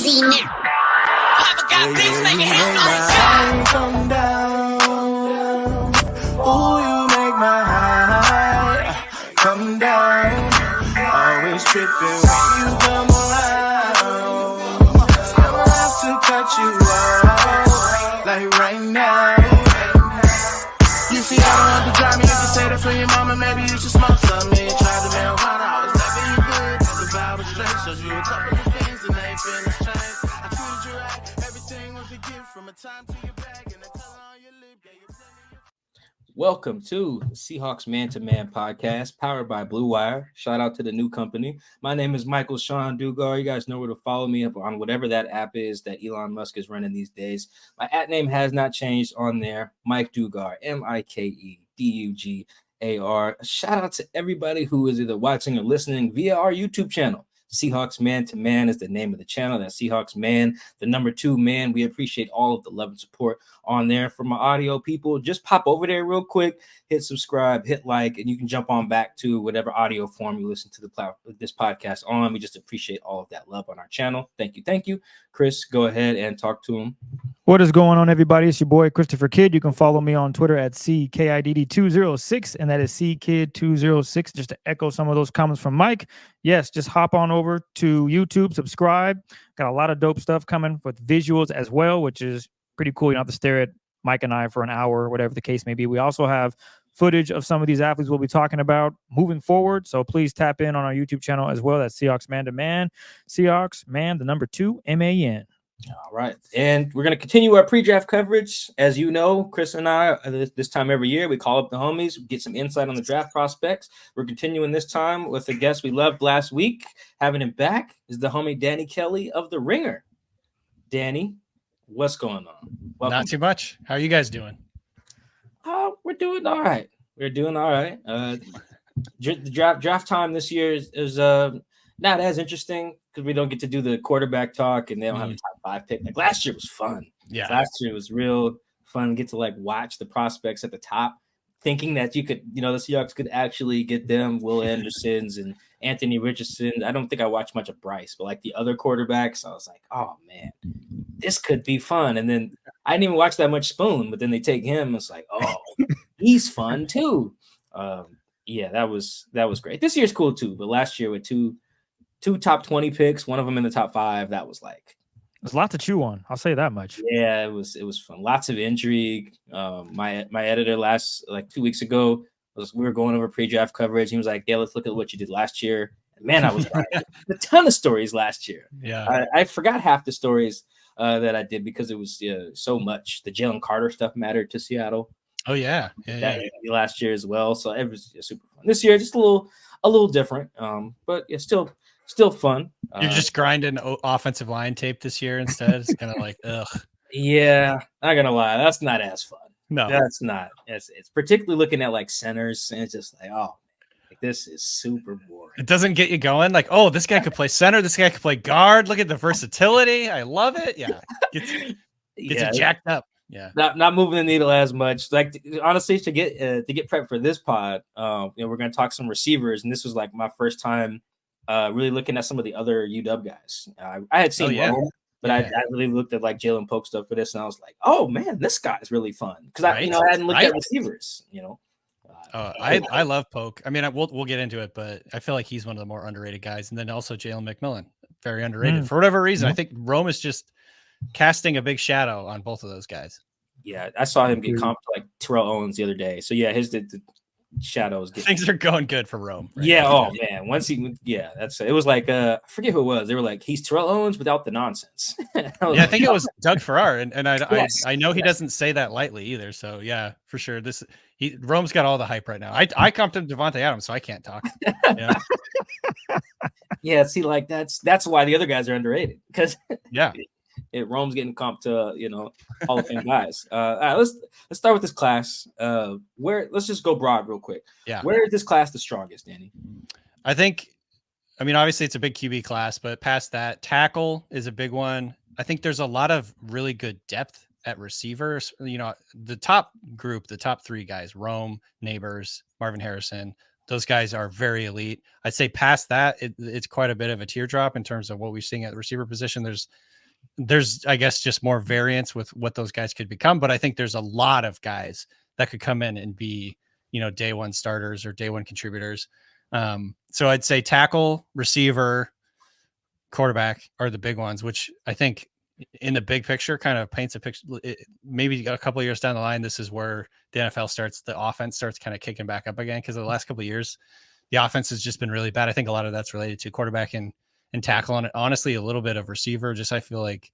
easy now. Papa got beats, make it happen. Come down. Ooh, you make my high come down. Always tripping when you come around. Still have to cut you off, like right now. You see, I don't have to drive me. You can say that for your mama. Maybe you should smoke something. Try to mail hot. I was loving you good. The vibe was straight. Showed you a couple of things and they feelings changed. I treated you right. Everything was a gift from a time to your bag and the color on your lip. Yeah, you Welcome to the Seahawks Man-to-Man podcast, powered by Blue Wire. Shout out to the new company. My name is Michael Sean Dugar. You guys know where to follow me up on whatever that app is that Elon Musk is running these days. My at name has not changed on there. Mike Dugar, MikeDugar. Shout out to everybody who is either watching or listening via our YouTube channel. Seahawks Man-to-Man is the name of the channel. That's Seahawks Man, the number 2 man. We appreciate all of the love and support on there. For my audio people, just pop over there real quick, hit subscribe, hit like, and you can jump on back to whatever audio form you listen to this podcast on. We just appreciate all of that love on our channel. Thank you. Thank you. Chris, go ahead and talk to him. What is going on, everybody? It's your boy, Christopher Kidd. You can follow me on Twitter at CKIDD206, and that is CKid206. Just to echo some of those comments from Mike. Yes, just hop on over to YouTube, subscribe. Got a lot of dope stuff coming with visuals as well, which is pretty cool. You don't have to stare at Mike and I for an hour or whatever the case may be. We also have footage of some of these athletes we'll be talking about moving forward. So please tap in on our YouTube channel as well. That's Seahawks Man-to-Man. Seahawks Man, the number 2 MAN. All right. And we're going to continue our pre-draft coverage. As you know, Chris and I, this time every year, we call up the homies, get some insight on the draft prospects. We're continuing this time with a guest we loved last week. Having him back is the homie Danny Kelly of The Ringer. Danny, what's going on? Welcome. Not too much. How are you guys doing? Oh, we're doing all right. We're doing all right. The draft time this year is not as interesting because we don't get to do the quarterback talk and they don't have a top 5 pick. Like last year was fun. Yeah. Last year was real fun. Get to like watch the prospects at the top, thinking that you could, the Seahawks could actually get them, Will Andersons and Anthony Richardson. I don't think I watched much of Bryce, but like the other quarterbacks, I was like, oh man, this could be fun. And then I didn't even watch that much Spoon, but then they take him. It's like, oh, he's fun too. Yeah, that was great. This year's cool too, but last year with two top 20 picks, one of them in the top 5, that was like there's a lot to chew on. I'll say that much. Yeah, it was fun. Lots of intrigue. My editor like 2 weeks ago we were going over pre-draft coverage. He was like, yeah, let's look at what you did last year. And man, I was right. A ton of stories last year. Yeah, I forgot half the stories that I did because it was so much. The Jalen Carter stuff mattered to Seattle. Oh yeah. Last year as well. So it was super fun. This year just a little different. But yeah, still fun. You're just grinding offensive line tape this year instead. It's kind of like, ugh. Yeah, not gonna lie, that's not as fun. No, that's not. It's particularly looking at like centers, and it's just like, oh, like this is super boring. It doesn't get you going. Like, oh, this guy could play center. This guy could play guard. Look at the versatility. I love it. Yeah, gets you jacked up. Yeah, not moving the needle as much. Like honestly, to get prepped for this pod, we're gonna talk some receivers, and this was like my first time really looking at some of the other UW guys. I had seen Rome, but I really looked at like Jaylen Polk stuff for this, and I was like, oh man, this guy's really fun because I hadn't looked at receivers. I love Polk. I mean, we'll get into it, but I feel like he's one of the more underrated guys. And then also Jalen McMillan, very underrated for whatever reason. I think Rome is just casting a big shadow on both of those guys. Yeah, I saw him get comped like Terrell Owens the other day. So yeah, the shadows. Things are going good for Rome. Right? Yeah. Oh man. It was like I forget who it was. They were like, he's Terrell Owens without the nonsense. I think it was Doug Farrar, and I know he doesn't say that lightly either. So yeah, for sure. Rome's got all the hype right now. I comped him Devontae Adams, so I can't talk. Yeah. Yeah. See, like that's why the other guys are underrated because Rome's getting comped to Hall of Fame guys. Let's start with this class. Let's just go broad real quick. Yeah, where is this class the strongest, Danny? I mean, obviously it's a big QB class, but past that, tackle is a big one. I think there's a lot of really good depth at receivers. The top group, the top 3 guys: Rome, Neighbors, Marvin Harrison, those guys are very elite. I'd say past that, it's quite a bit of a teardrop in terms of what we're seeing at the receiver position. There's I guess just more variance with what those guys could become, but I think there's a lot of guys that could come in and be, day one starters or day one contributors. So I'd say tackle, receiver, quarterback are the big ones, which I think in the big picture kind of paints a picture. Maybe a couple of years down the line, this is where the offense starts kind of kicking back up again. Cause the last couple of years, the offense has just been really bad. I think a lot of that's related to quarterback and tackle, and honestly, a little bit of receiver. Just, I feel like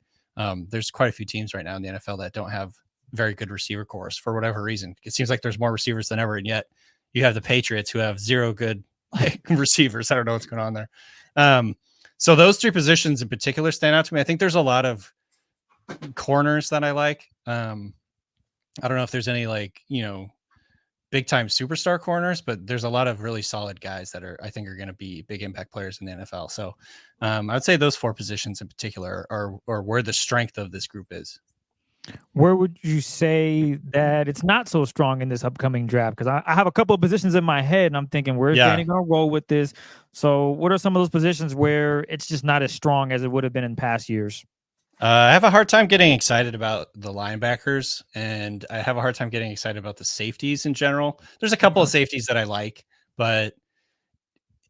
there's quite a few teams right now in the NFL that don't have very good receiver corps for whatever reason. It seems like there's more receivers than ever. And yet you have the Patriots who have zero good receivers. I don't know what's going on there. So those three positions in particular stand out to me. I think there's a lot of corners that I like. I don't know if there's any big time superstar corners, but there's a lot of really solid guys that I think are going to be big impact players in the NFL. So I would say those four positions in particular are where the strength of this group is. Where would you say that it's not so strong in this upcoming draft? Because I have a couple of positions in my head, and I'm thinking, where's Danny going to roll with this? So what are some of those positions where it's just not as strong as it would have been in past years? I have a hard time getting excited about the linebackers, and I have a hard time getting excited about the safeties in general. There's a couple of safeties that I like, but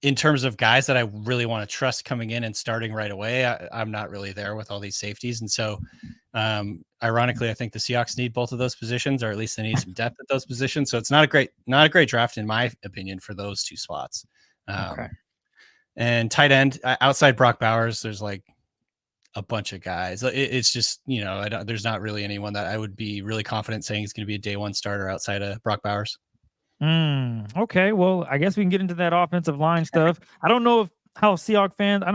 in terms of guys that I really want to trust coming in and starting right away, I'm not really there with all these safeties. And so, ironically, I think the Seahawks need both of those positions, or at least they need some depth at those positions. So it's not a great draft, in my opinion, for those two spots. Okay. And tight end, outside Brock Bowers, there's like a bunch of guys. It's just, there's not really anyone that I would be really confident saying is going to be a day one starter outside of Brock Bowers. Okay, well, I guess we can get into that offensive line stuff. I don't know how Seahawks fans, I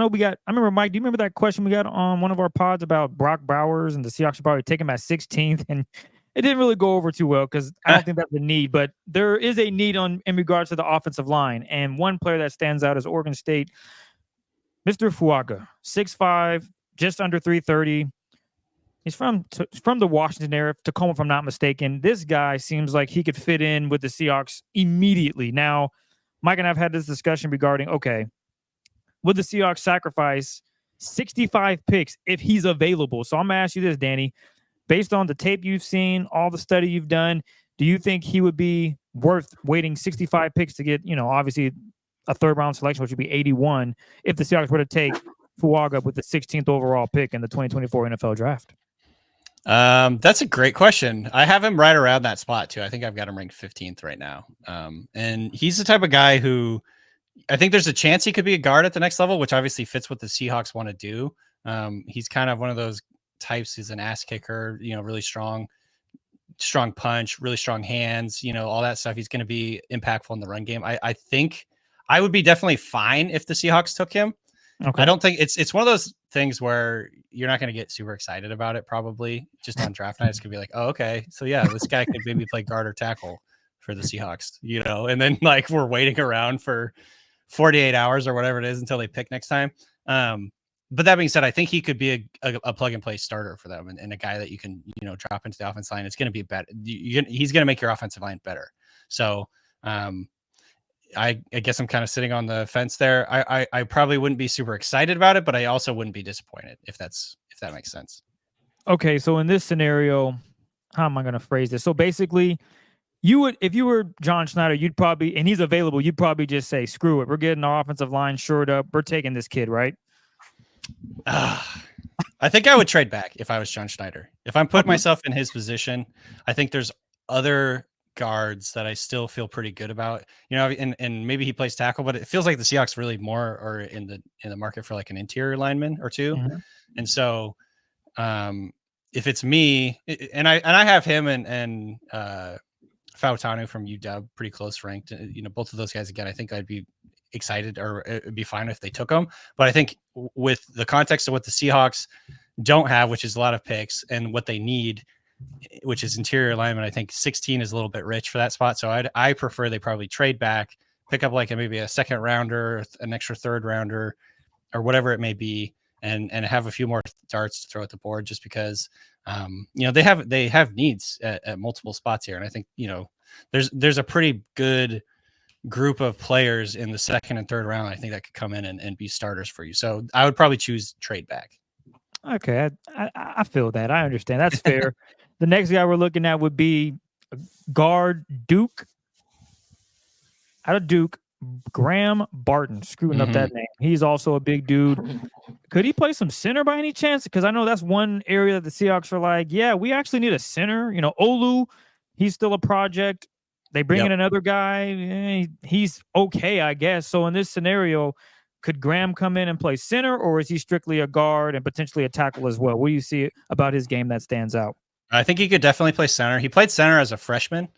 remember, Mike, do you remember that question we got on one of our pods about Brock Bowers and the Seahawks should probably take him at 16th? And it didn't really go over too well because I don't think that's a need, but there is a need in regards to the offensive line. And one player that stands out is Oregon State, Mr. Fuaga, 6'5", just under 330. He's from the Washington area, Tacoma, if I'm not mistaken. This guy seems like he could fit in with the Seahawks immediately. Now, Mike and I have had this discussion regarding, okay, would the Seahawks sacrifice 65 picks if he's available? So I'm going to ask you this, Danny. Based on the tape you've seen, all the study you've done, do you think he would be worth waiting 65 picks to get, obviously a third-round selection, which would be 81, if the Seahawks were to take Fuaga with the 16th overall pick in the 2024 NFL draft? That's a great question. I have him right around that spot too. I think I've got him ranked 15th right now. And he's the type of guy who I think there's a chance he could be a guard at the next level, which obviously fits what the Seahawks want to do. He's kind of one of those types. He's an ass kicker, really strong punch, really strong hands, all that stuff. He's going to be impactful in the run game. I think I would be definitely fine if the Seahawks took him. Okay. I don't think it's one of those things where you're not going to get super excited about it. Probably just on draft night, it's going to be like, oh, okay. So yeah, this guy could maybe play guard or tackle for the Seahawks, and then we're waiting around for 48 hours or whatever it is until they pick next time. But that being said, I think he could be a plug and play starter for them and a guy that you can, drop into the offensive line. It's going to be better. He's going to make your offensive line better. So, I guess I'm kind of sitting on the fence there. I probably wouldn't be super excited about it, but I also wouldn't be disappointed if that makes sense. Okay, so in this scenario, how am I going to phrase this? So basically, if you were John Schneider, you'd probably, and he's available, you'd probably just say, screw it, we're getting our offensive line shored up, we're taking this kid, right? I think I would trade back if I was John Schneider. If I'm putting myself in his position, I think there's other guards that I still feel pretty good about, and maybe he plays tackle, but it feels like the Seahawks really more are in the market for like an interior lineman or two. Mm-hmm. And so if it's me, and I have him and Fautanu from UW pretty close ranked, both of those guys, again, I think I'd be excited or it'd be fine if they took them. But I think with the context of what the Seahawks don't have, which is a lot of picks, and what they need, which is interior lineman, I think 16 is a little bit rich for that spot. So I prefer they probably trade back, pick up maybe a second rounder, an extra third rounder, or whatever it may be, and have a few more darts to throw at the board, just because they have needs at multiple spots here. And I think there's a pretty good group of players in the second and third round, I think that could come in and be starters for you. So I would probably choose trade back. Okay, I feel that. I understand. That's fair. The next guy we're looking at would be guard Duke. Out of Duke, Graham Barton, screwing up that name. He's also a big dude. Could he play some center by any chance? Because I know that's one area that the Seahawks are like, yeah, we actually need a center. You know, Olu, he's still a project. They bring in another guy. He's okay, I guess. So in this scenario, could Graham come in and play center, or is he strictly a guard and potentially a tackle as well? What do you see about his game that stands out? I think he could definitely play center. He played center as a freshman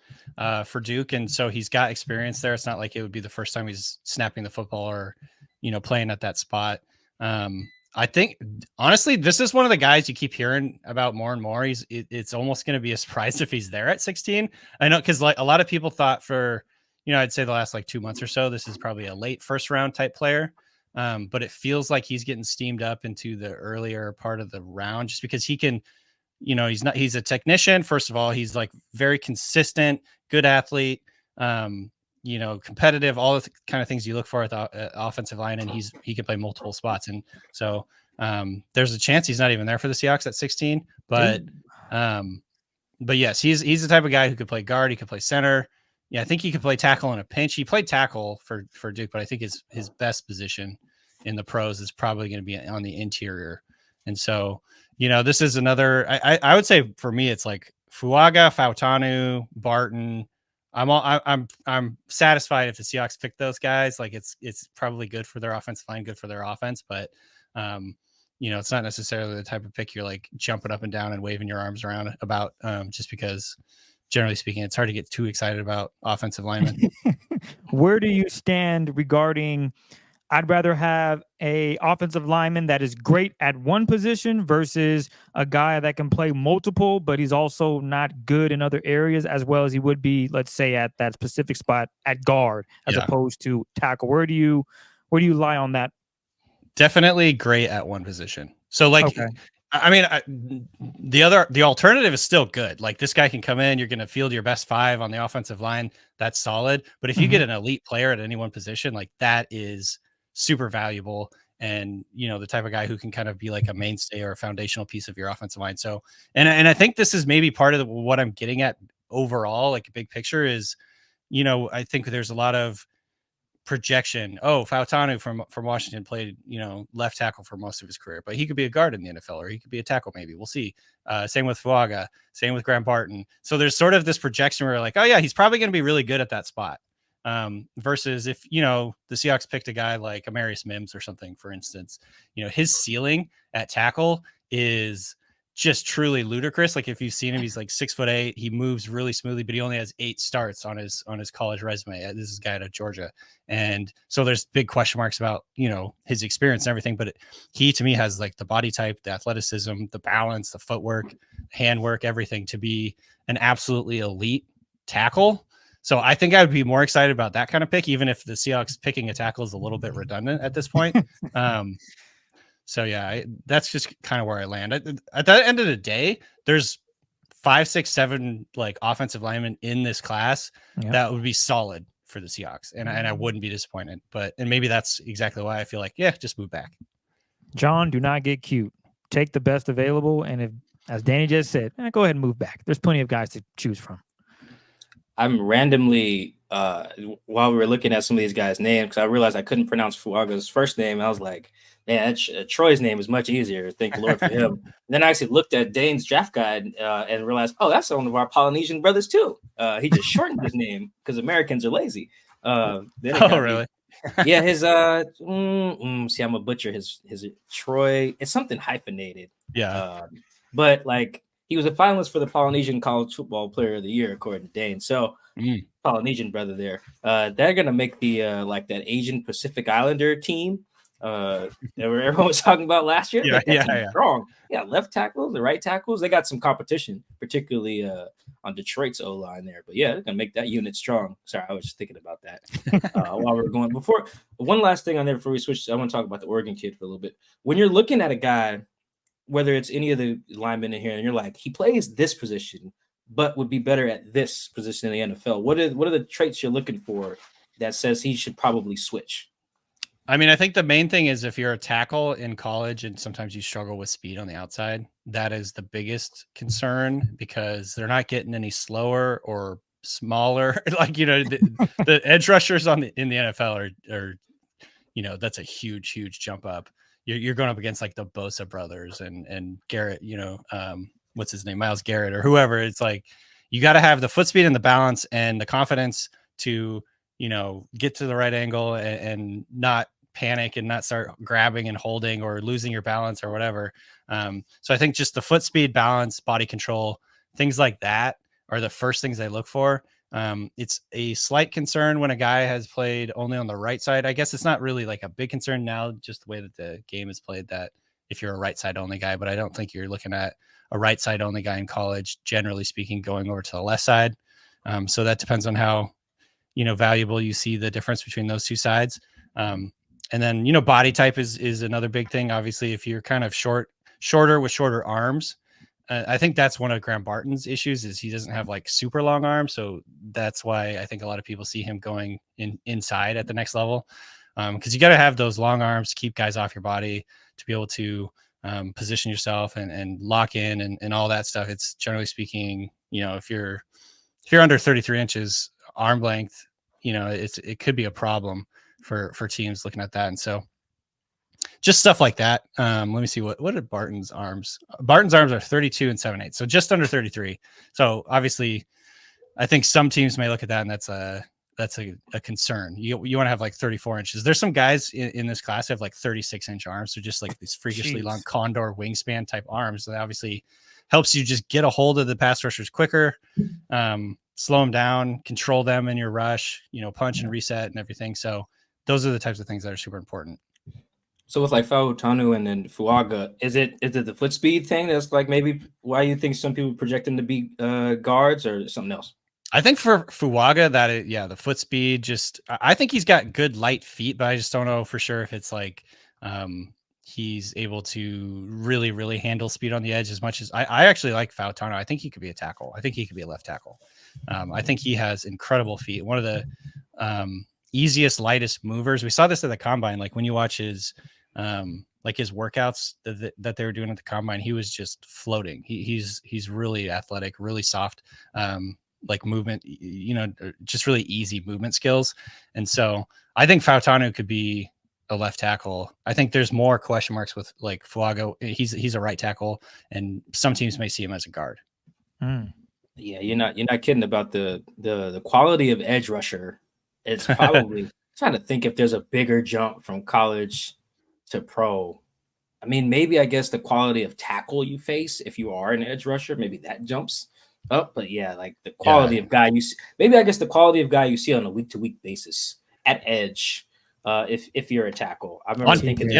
for Duke, and so he's got experience there. It's not like it would be the first time he's snapping the football or, you know, playing at that spot. I think, honestly, this is one of the guys you keep hearing about more and more. It's almost going to be a surprise if he's there at 16. I know, because like a lot of people thought for, you know, I'd say the last like 2 months or so, this is probably a late first round type player. But it feels like he's getting steamed up into the earlier part of the round just because he can, you know, he's a technician. First of all, he's like very consistent, good athlete, you know, competitive, all the kind of things you look for at the offensive line. And he can play multiple spots. And so there's a chance he's not even there for the Seahawks at 16, but yes, he's the type of guy who could play guard. He could play center. Yeah. I think he could play tackle in a pinch. He played tackle for Duke, but I think his best position in the pros is probably going to be on the interior. And so, you know, this is another, I would say for me, it's like Fuaga, Fautanu, Barton. I'm satisfied if the Seahawks pick those guys. Like it's probably good for their offensive line, good for their offense, but you know, it's not necessarily the type of pick you're like jumping up and down and waving your arms around about, just because generally speaking, it's hard to get too excited about offensive linemen. Where do you stand regarding, I'd rather have a offensive lineman that is great at one position versus a guy that can play multiple, but he's also not good in other areas as well as he would be, let's say, at that specific spot at guard as opposed to tackle. Where do you lie on that? Definitely great at one position. So like, okay. I mean, the alternative is still good. Like this guy can come in, you're going to field your best five on the offensive line. That's solid. But if you get an elite player at any one position, like that is super valuable. And, you know, the type of guy who can kind of be like a mainstay or a foundational piece of your offensive line. So, and I think this is maybe part of what I'm getting at overall, like a big picture is, you know, I think there's a lot of projection. Oh, Fautanu from Washington played, you know, left tackle for most of his career, but he could be a guard in the NFL or he could be a tackle. Maybe we'll see. Same with Fuaga, same with Graham Barton. So there's sort of this projection where like, oh yeah, he's probably going to be really good at that spot. Versus if, you know, the Seahawks picked a guy like Amarius Mims or something, for instance, you know, his ceiling at tackle is just truly ludicrous. Like if you've seen him, he's like 6'8", he moves really smoothly, but he only has 8 starts on his college resume. This is a guy out of Georgia. And so there's big question marks about, you know, his experience and everything, but he, to me, has like the body type, the athleticism, the balance, the footwork, handwork, everything to be an absolutely elite tackle. So I think I would be more excited about that kind of pick, even if the Seahawks picking a tackle is a little bit redundant at this point. So yeah, that's just kind of where I land. At the end of the day, there's 5, 6, 7 like offensive linemen in this class that would be solid for the Seahawks, and I wouldn't be disappointed. And maybe that's exactly why I feel like, yeah, just move back. John, do not get cute. Take the best available, and if, as Danny just said, go ahead and move back. There's plenty of guys to choose from. I'm randomly, while we were looking at some of these guys' names, because I realized I couldn't pronounce Fuaga's first name. I was like, man, Troy's name is much easier. Thank the Lord for him. And then I actually looked at Dane's draft guide and realized, oh, that's one of our Polynesian brothers too. He just shortened his name because Americans are lazy. Really? Yeah, his see, I'm a butcher. His Troy. It's something hyphenated. Yeah, but like he was a finalist for the Polynesian College Football Player of the Year according to Dane. So Polynesian brother there. They're gonna make the like that Asian Pacific Islander team. That everyone was talking about last year. Yeah. Strong. Yeah, left tackles, the right tackles. They got some competition, particularly on Detroit's O line there. But yeah, they're gonna make that unit strong. Sorry, I was just thinking about that while we were going. Before one last thing on there before we switch, I want to talk about the Oregon kid for a little bit. When you're looking at a guy, whether it's any of the linemen in here, and you're like, he plays this position, but would be better at this position in the NFL. What are the traits you're looking for that says he should probably switch? I mean, I think the main thing is if you're a tackle in college and sometimes you struggle with speed on the outside, that is the biggest concern because they're not getting any slower or smaller. Like, the edge rushers in the NFL are, that's a huge jump up. You're going up against like the Bosa brothers and Garrett, what's his name? Myles Garrett or whoever. It's like, you got to have the foot speed and the balance and the confidence to, get to the right angle and not panic and not start grabbing and holding or losing your balance or whatever. So I think just the foot speed, balance, body control, things like that are the first things they look for. It's a slight concern when a guy has played only on the right side. I guess it's not really like a big concern now, just the way that the game is played, that if you're a right side only guy, but I don't think you're looking at a right side only guy in college, generally speaking, going over to the left side. So that depends on how, valuable you see the difference between those two sides. And then, body type is another big thing. Obviously, if you're kind of shorter with shorter arms, I think that's one of Graham Barton's issues is he doesn't have like super long arms. So that's why I think a lot of people see him going inside at the next level. Because you got to have those long arms to keep guys off your body, to be able to position yourself and lock in and all that stuff. It's generally speaking, if you're under 33 inches arm length, it could be a problem for teams looking at that. And so just stuff like that. Let me see what are Barton's arms. Barton's arms are 32 and 7/8, so just under 33. So obviously I think some teams may look at that and that's a concern. You want to have like 34 inches. There's some guys in this class who have like 36-inch arms. So just like these freakishly long condor wingspan type arms. That obviously helps you just get a hold of the pass rushers quicker, slow them down, control them in your rush, punch and reset and everything. So those are the types of things that are super important. So with like Fautanu and then Fuaga, is it the foot speed thing that's like maybe why you think some people project them to be guards or something else? I think for Fuaga the foot speed, I think he's got good light feet, but I just don't know for sure if it's like he's able to really, really handle speed on the edge as much as I actually like Fautanu. I think he could be a tackle. I think he could be a left tackle. I think he has incredible feet. One of the easiest, lightest movers. We saw this at the combine. Like when you watch his his workouts that they were doing at the combine, he was just floating. He's really athletic, really soft, like movement, just really easy movement skills. And so I think Fautanu could be a left tackle. I think there's more question marks with like Fuaga. He's a right tackle, and some teams may see him as a guard. Yeah, you're not kidding about the quality of edge rusher. It's probably trying to think if there's a bigger jump from college to pro. I mean, maybe I guess the quality of tackle you face if you are an edge rusher, maybe that jumps up. But yeah, like the quality of guy you see, maybe I guess the quality of guy you see on a week-to-week basis at edge, if you're a tackle. I remember thinking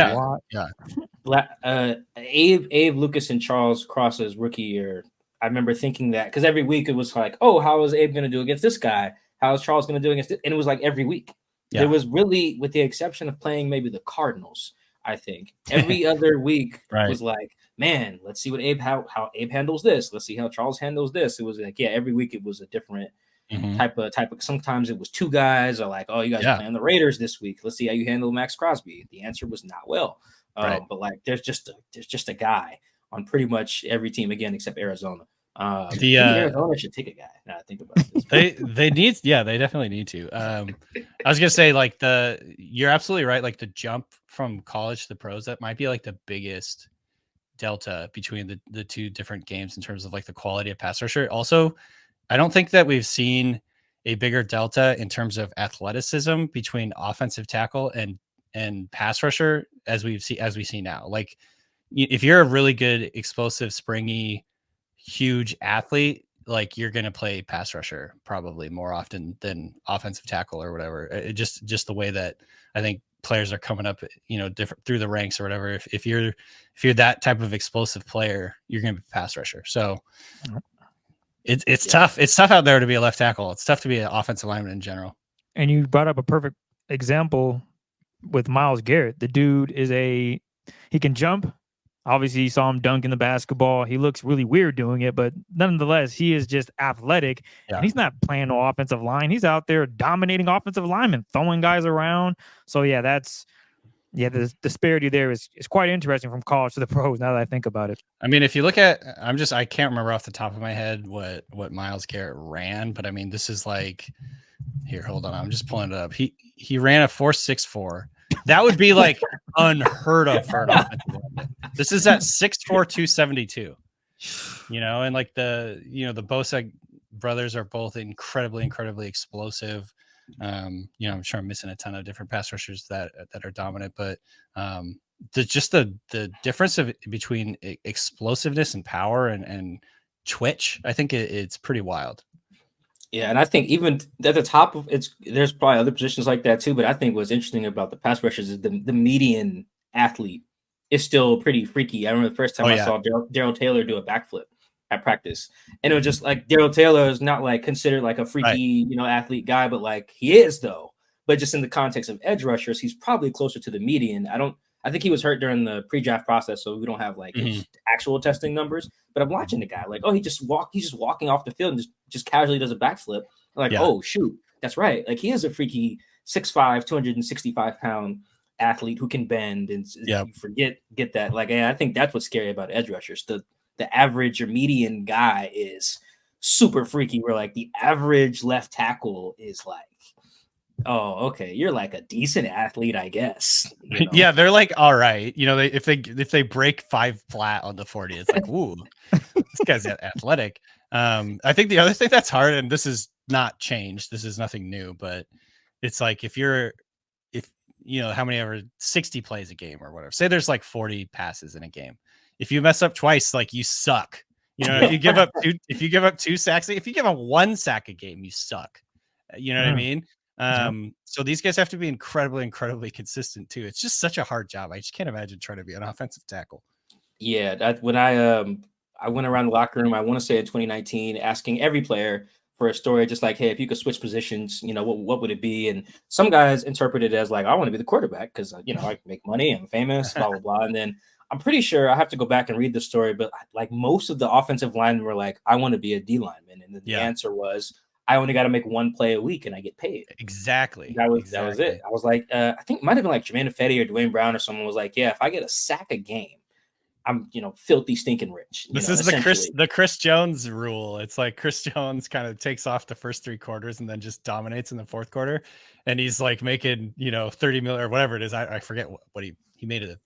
Abe, Lucas, and Charles Cross's rookie year. I remember thinking that because every week it was like, oh, how is Abe going to do against this guy? How is Charles going to do against it? And it was like every week. Yeah. There was really, with the exception of playing maybe the Cardinals, I think every other week was like, man, let's see what how Abe handles this. Let's see how Charles handles this. It was like, every week it was a different type of. Sometimes it was two guys, or like, oh, you guys are playing the Raiders this week. Let's see how you handle Max Crosby. The answer was not well. But like, there's just a guy on pretty much every team again except Arizona. Arizona should take a guy. Now I think about this. they definitely need to. I was gonna say like you're absolutely right. Like the jump from college to the pros, that might be like the biggest delta between the two different games in terms of like the quality of pass rusher. Also, I don't think that we've seen a bigger delta in terms of athleticism between offensive tackle and pass rusher as we see now. Like if you're a really good, explosive, springy, huge athlete, like you're going to play pass rusher probably more often than offensive tackle or whatever. It just the way that I think players are coming up, different through the ranks or whatever. If you're that type of explosive player, you're going to be pass rusher. So it's tough. It's tough out there to be a left tackle. It's tough to be an offensive lineman in general. And you brought up a perfect example with Myles Garrett. The dude is he can jump Obviously, you saw him dunking the basketball. He looks really weird doing it, but nonetheless, he is just athletic. Yeah. And he's not playing no offensive line. He's out there dominating offensive linemen, throwing guys around. So, yeah, the disparity there is quite interesting from college to the pros now that I think about it. I mean, if you look at, I can't remember off the top of my head what Myles Garrett ran, but I mean, this is like, here, hold on. I'm just pulling it up. He ran a 4.64. That would be like unheard of for an offensive lineman. This is at 6'4", 272. And like the Bosa brothers are both incredibly explosive. I'm sure I'm missing a ton of different pass rushers that are dominant, but the difference between explosiveness and power and twitch, I think it's pretty wild. Yeah, and I think even at the top of there's probably other positions like that too. But I think what's interesting about the pass rushers is the median athlete is still pretty freaky. I remember the first time I saw Daryl Taylor do a backflip at practice, and it was just like Daryl Taylor is not like considered like a freaky athlete guy, but like he is though. But just in the context of edge rushers, he's probably closer to the median. I think he was hurt during the pre-draft process, so we don't have like his actual testing numbers. But I'm watching the guy like, he's just walking off the field and just casually does a backflip. I'm like, oh shoot, that's right. Like he is a freaky 6'5", 265-pound athlete who can bend and get that. Like, I think that's what's scary about edge rushers. The average or median guy is super freaky. Where like the average left tackle is like, oh, okay, you're like a decent athlete, I guess. Yeah, they're like, all right. If they break 5 flat on the 40, it's like, ooh, this guy's athletic. I think the other thing that's hard, and this is not changed, this is nothing new, but it's like if how many ever 60 plays a game or whatever. Say there's like 40 passes in a game. If you mess up twice, like you suck. If you give up 2 sacks, if you give up 1 sack a game, you suck. You know what I mean? So these guys have to be incredibly consistent too. It's just such a hard job. I just can't imagine trying to be an offensive tackle. Yeah, when I went around the locker room, I want to say in 2019, asking every player for a story, just like, hey, if you could switch positions, what would it be? And some guys interpret it as like, I want to be the quarterback because I can make money, I'm famous, blah blah blah. And then I'm pretty sure I have to go back and read the story, but like most of the offensive linemen were like, I want to be a D lineman, and then the answer was, I only got to make 1 play a week and I get paid. Exactly. That was it. I was like, I think it might have been like Jermaine Fetty or Dwayne Brown or someone was like, yeah, if I get a sack a game, I'm, filthy stinking rich. This is the Chris Jones rule. It's like Chris Jones kind of takes off the first 3 quarters and then just dominates in the 4th quarter. And he's like making, 30 million or whatever it is. I forget what he made a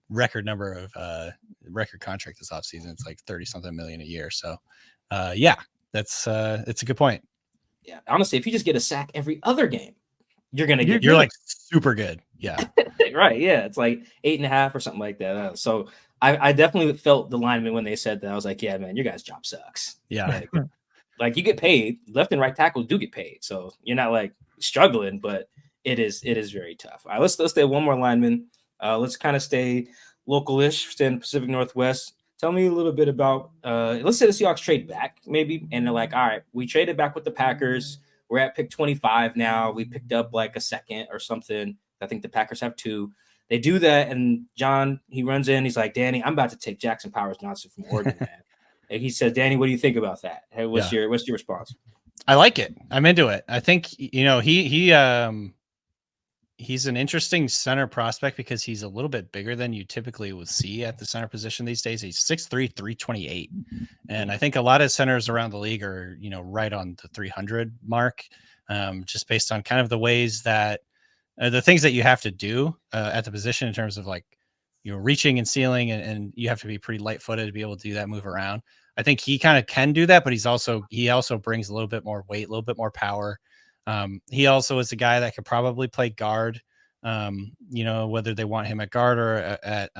record number of record contract this offseason. It's like 30 something million a year. So that's it's a good point. Yeah, honestly, if you just get a sack every other game, you're like super good. Yeah. Right. Yeah. It's like 8.5 or something like that. So I definitely felt the lineman when they said that. I was like, yeah, man, your guys' job sucks. Yeah. Like you get paid. Left and right tackles do get paid. So you're not like struggling, but it is very tough. All right, let's stay one more lineman. Let's kind of stay localish, stay in the Pacific Northwest. Tell me a little bit about, let's say the Seahawks trade back maybe. And they're like, all right, we traded back with the Packers. We're at pick 25 now. We picked up like a second or something. I think the Packers have 2. They do that. And John, he runs in. He's like, Danny, I'm about to take Jackson Powers-Johnson from Oregon, man. And he says, Danny, what do you think about that? Hey, what's your response? I like it. I'm into it. I think, he's an interesting center prospect because he's a little bit bigger than you typically would see at the center position these days. He's 6'3", 328. And I think a lot of centers around the league are, right on the 300 mark, just based on kind of the ways that the things that you have to do at the position in terms of like, reaching and sealing, and you have to be pretty light footed to be able to do that, move around. I think he kind of can do that, but he also brings a little bit more weight, a little bit more power. He also is a guy that could probably play guard, whether they want him at guard or at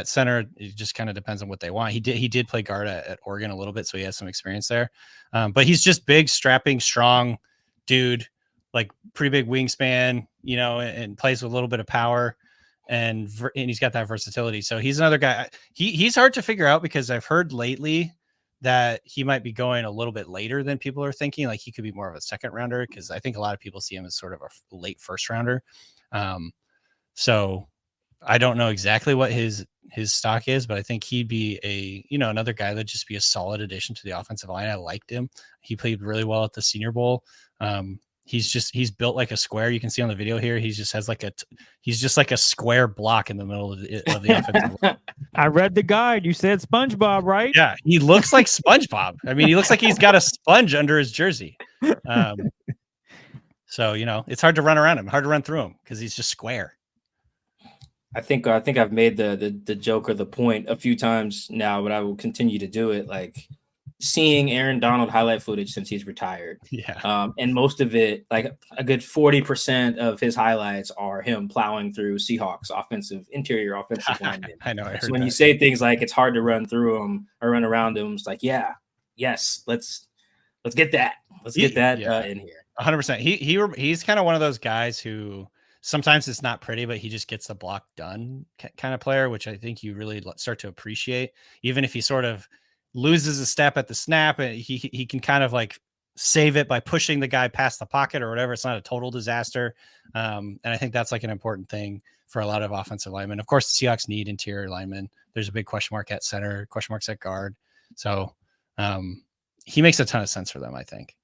center. It just kind of depends on what they want. He did play guard at Oregon a little bit, so he has some experience there. But he's just big, strapping, strong dude, like pretty big wingspan, and plays with a little bit of power. And he's got that versatility. So he's another guy. He's hard to figure out because I've heard lately that he might be going a little bit later than people are thinking. Like he could be more of a second rounder because I think a lot of people see him as sort of a late first rounder. So I don't know exactly what his his stock is, but I think he'd be another guy that'd just be a solid addition to the offensive line. I liked him. He played really well at the Senior Bowl. He's built like a square. You can see on the video here. He's just like a square block in the middle of the offensive line. I read the guide. You said SpongeBob, right? Yeah, he looks like SpongeBob. I mean, he looks like he's got a sponge under his jersey. So it's hard to run around him, hard to run through him because he's just square. I think I've made the joke or the point a few times now, but I will continue to do it. Like seeing Aaron Donald highlight footage since he's retired. Yeah. And most of it, like a good 40% of his highlights are him plowing through Seahawks interior offensive linemen. I know. So when you say things like it's hard to run through them or run around them, it's like, yes, let's get that. Let's get that in here. 100%. He's kind of one of those guys who sometimes it's not pretty, but he just gets the block done kind of player, which I think you really start to appreciate. Even if he sort of loses a step at the snap, he can kind of like save it by pushing the guy past the pocket or whatever. It's not a total disaster. And I think that's like an important thing for a lot of offensive linemen. Of course, the Seahawks need interior linemen. There's a big question mark at center, question marks at guard. So he makes a ton of sense for them, I think.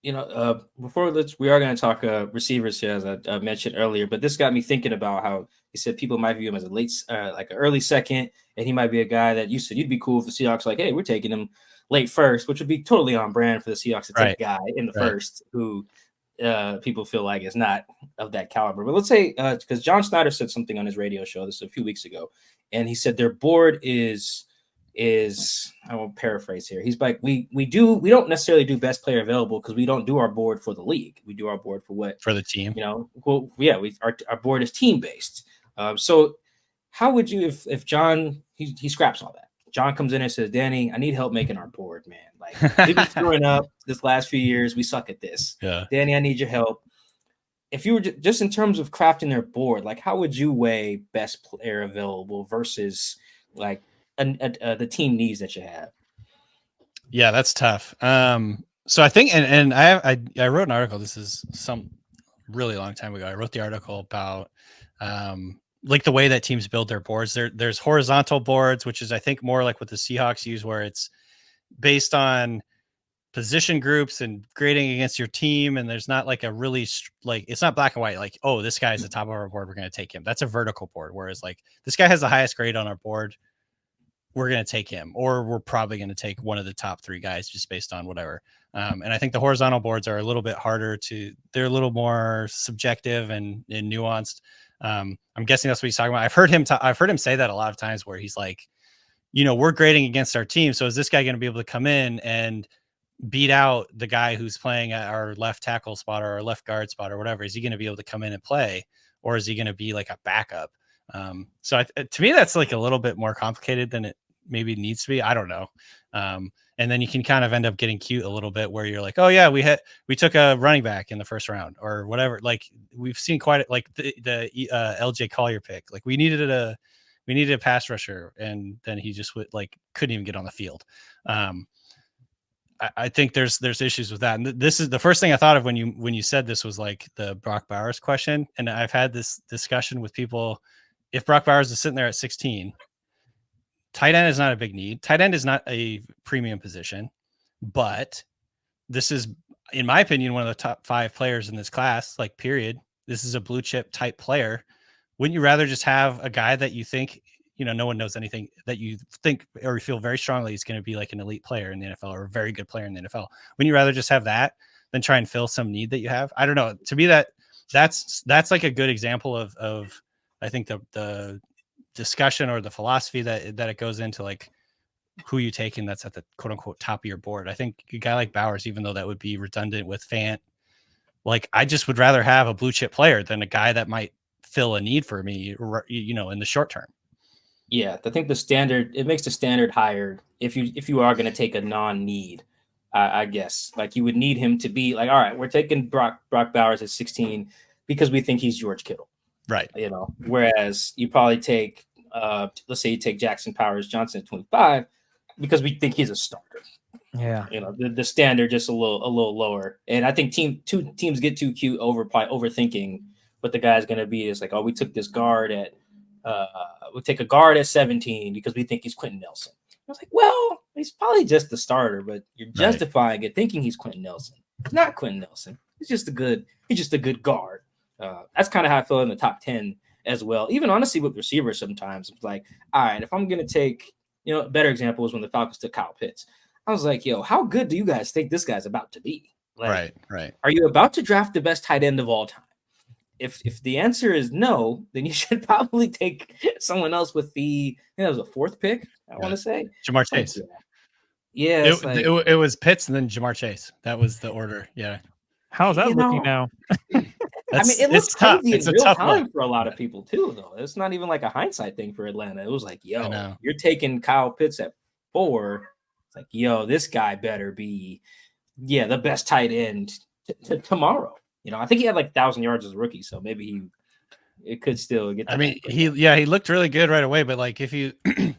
Before we are going to talk receivers here, as I mentioned earlier, but this got me thinking about how he said people might view him as a late, like an early second, and he might be a guy that you said you'd be cool if the Seahawks like, hey, we're taking him late first, which would be totally on brand for the Seahawks to take a guy in the first who people feel like is not of that caliber. But let's say, because John Snyder said something on his radio show, this a few weeks ago, and he said their board is I won't paraphrase here. He's like, we don't necessarily do best player available because we don't do our board for the league. We do our board for the team. Our board is team based. So how would you, if John, he scraps all that. John comes in and says, Danny, I need help making our board, man. Like we've been screwing up this last few years. We suck at this. Yeah. Danny, I need your help. If you were just in terms of crafting their board, like how would you weigh best player available versus like the team needs that you have? Yeah, that's tough. So I think, and I wrote an article. This is some really long time ago. I wrote the article about like the way that teams build their boards. There's horizontal boards, which is I think more like what the Seahawks use, where it's based on position groups and grading against your team. And there's not like a really like, it's not black and white. Like, oh, this guy's the top of our board, we're going to take him. That's a vertical board. Whereas like this guy has the highest grade on our board, we're going to take him, or we're probably going to take one of the top three guys just based on whatever. And I think the horizontal boards are a little bit harder they're a little more subjective and nuanced. I'm guessing that's what he's talking about. I've heard him say that a lot of times where he's like, we're grading against our team. So is this guy going to be able to come in and beat out the guy who's playing at our left tackle spot or our left guard spot or whatever? Is he going to be able to come in and play, or is he going to be like a backup? So to me, that's like a little bit more complicated than it maybe needs to be. I don't know. And then you can kind of end up getting cute a little bit where you're like, oh yeah, we took a running back in the first round or whatever. Like we've seen quite like the LJ Collier pick. Like we needed a pass rusher, and then he just couldn't even get on the field. I think there's issues with that. And this is the first thing I thought of when you said this was like the Brock Bowers question. And I've had this discussion with people. If Brock Bowers is sitting there at 16, tight end is not a big need. Tight end is not a premium position, but this is, in my opinion, one of the top 5 players in this class, like period. This is a blue chip type player. Wouldn't you rather just have a guy that you think, no one knows anything, that you think or you feel very strongly is going to be like an elite player in the NFL or a very good player in the NFL? Wouldn't you rather just have that than try and fill some need that you have? I don't know. To me, that's like a good example of I think the discussion or the philosophy that it goes into, like who you take and that's at the quote unquote top of your board. I think a guy like Bowers, even though that would be redundant with Fant, like I just would rather have a blue chip player than a guy that might fill a need for me, in the short term. Yeah, I think it makes the standard higher if you are going to take a non-need. I guess like you would need him to be like, all right, we're taking Brock Bowers at 16 because we think he's George Kittle. Right. Whereas you probably take, let's say you take Jackson Powers-Johnson at 25 because we think he's a starter. Yeah. The standard just a little lower. And I think teams get too cute overthinking what the guy's going to be. It's like, oh, we took this guard at we'll take a guard at 17 because we think he's Quentin Nelson. I was like, well, he's probably just the starter, but you're justifying it thinking he's Quentin Nelson. He's not Quentin Nelson. He's just a good guard. That's kind of how I feel in the top 10 as well. Even honestly with receivers sometimes, it's like, all right, if I'm going to take, a better example was when the Falcons took Kyle Pitts. I was like, yo, how good do you guys think this guy's about to be? Like, right. Are you about to draft the best tight end of all time? If the answer is no, then you should probably take someone else with I think that was a 4th pick, I want to say. Jamar Chase. Yeah. It was Pitts and then Jamar Chase. That was the order. Yeah. How's that looking now? It looks tough. crazy It's in a real tough time look for a lot of people too, though. It's not even like a hindsight thing for Atlanta. It was like, yo, you're taking Kyle Pitts at 4. It's like, yo, this guy better be, the best tight end tomorrow. I think he had like 1,000 yards as a rookie, so maybe it could still get. He looked really good right away, but like if you,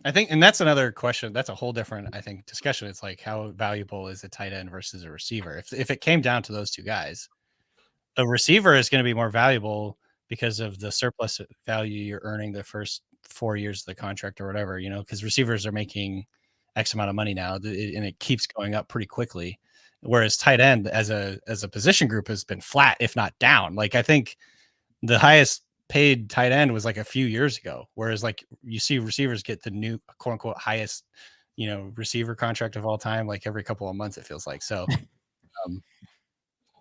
I think, and that's another question. That's a whole different, I think, discussion. It's like how valuable is a tight end versus a receiver? If it came down to those two guys, a receiver is going to be more valuable because of the surplus value you're earning the first 4 years of the contract or whatever, because receivers are making X amount of money now, and it keeps going up pretty quickly. Whereas tight end as a position group has been flat, if not down. Like I think the highest paid tight end was like a few years ago. Whereas like you see receivers get the new quote unquote highest, receiver contract of all time, like every couple of months, it feels like. So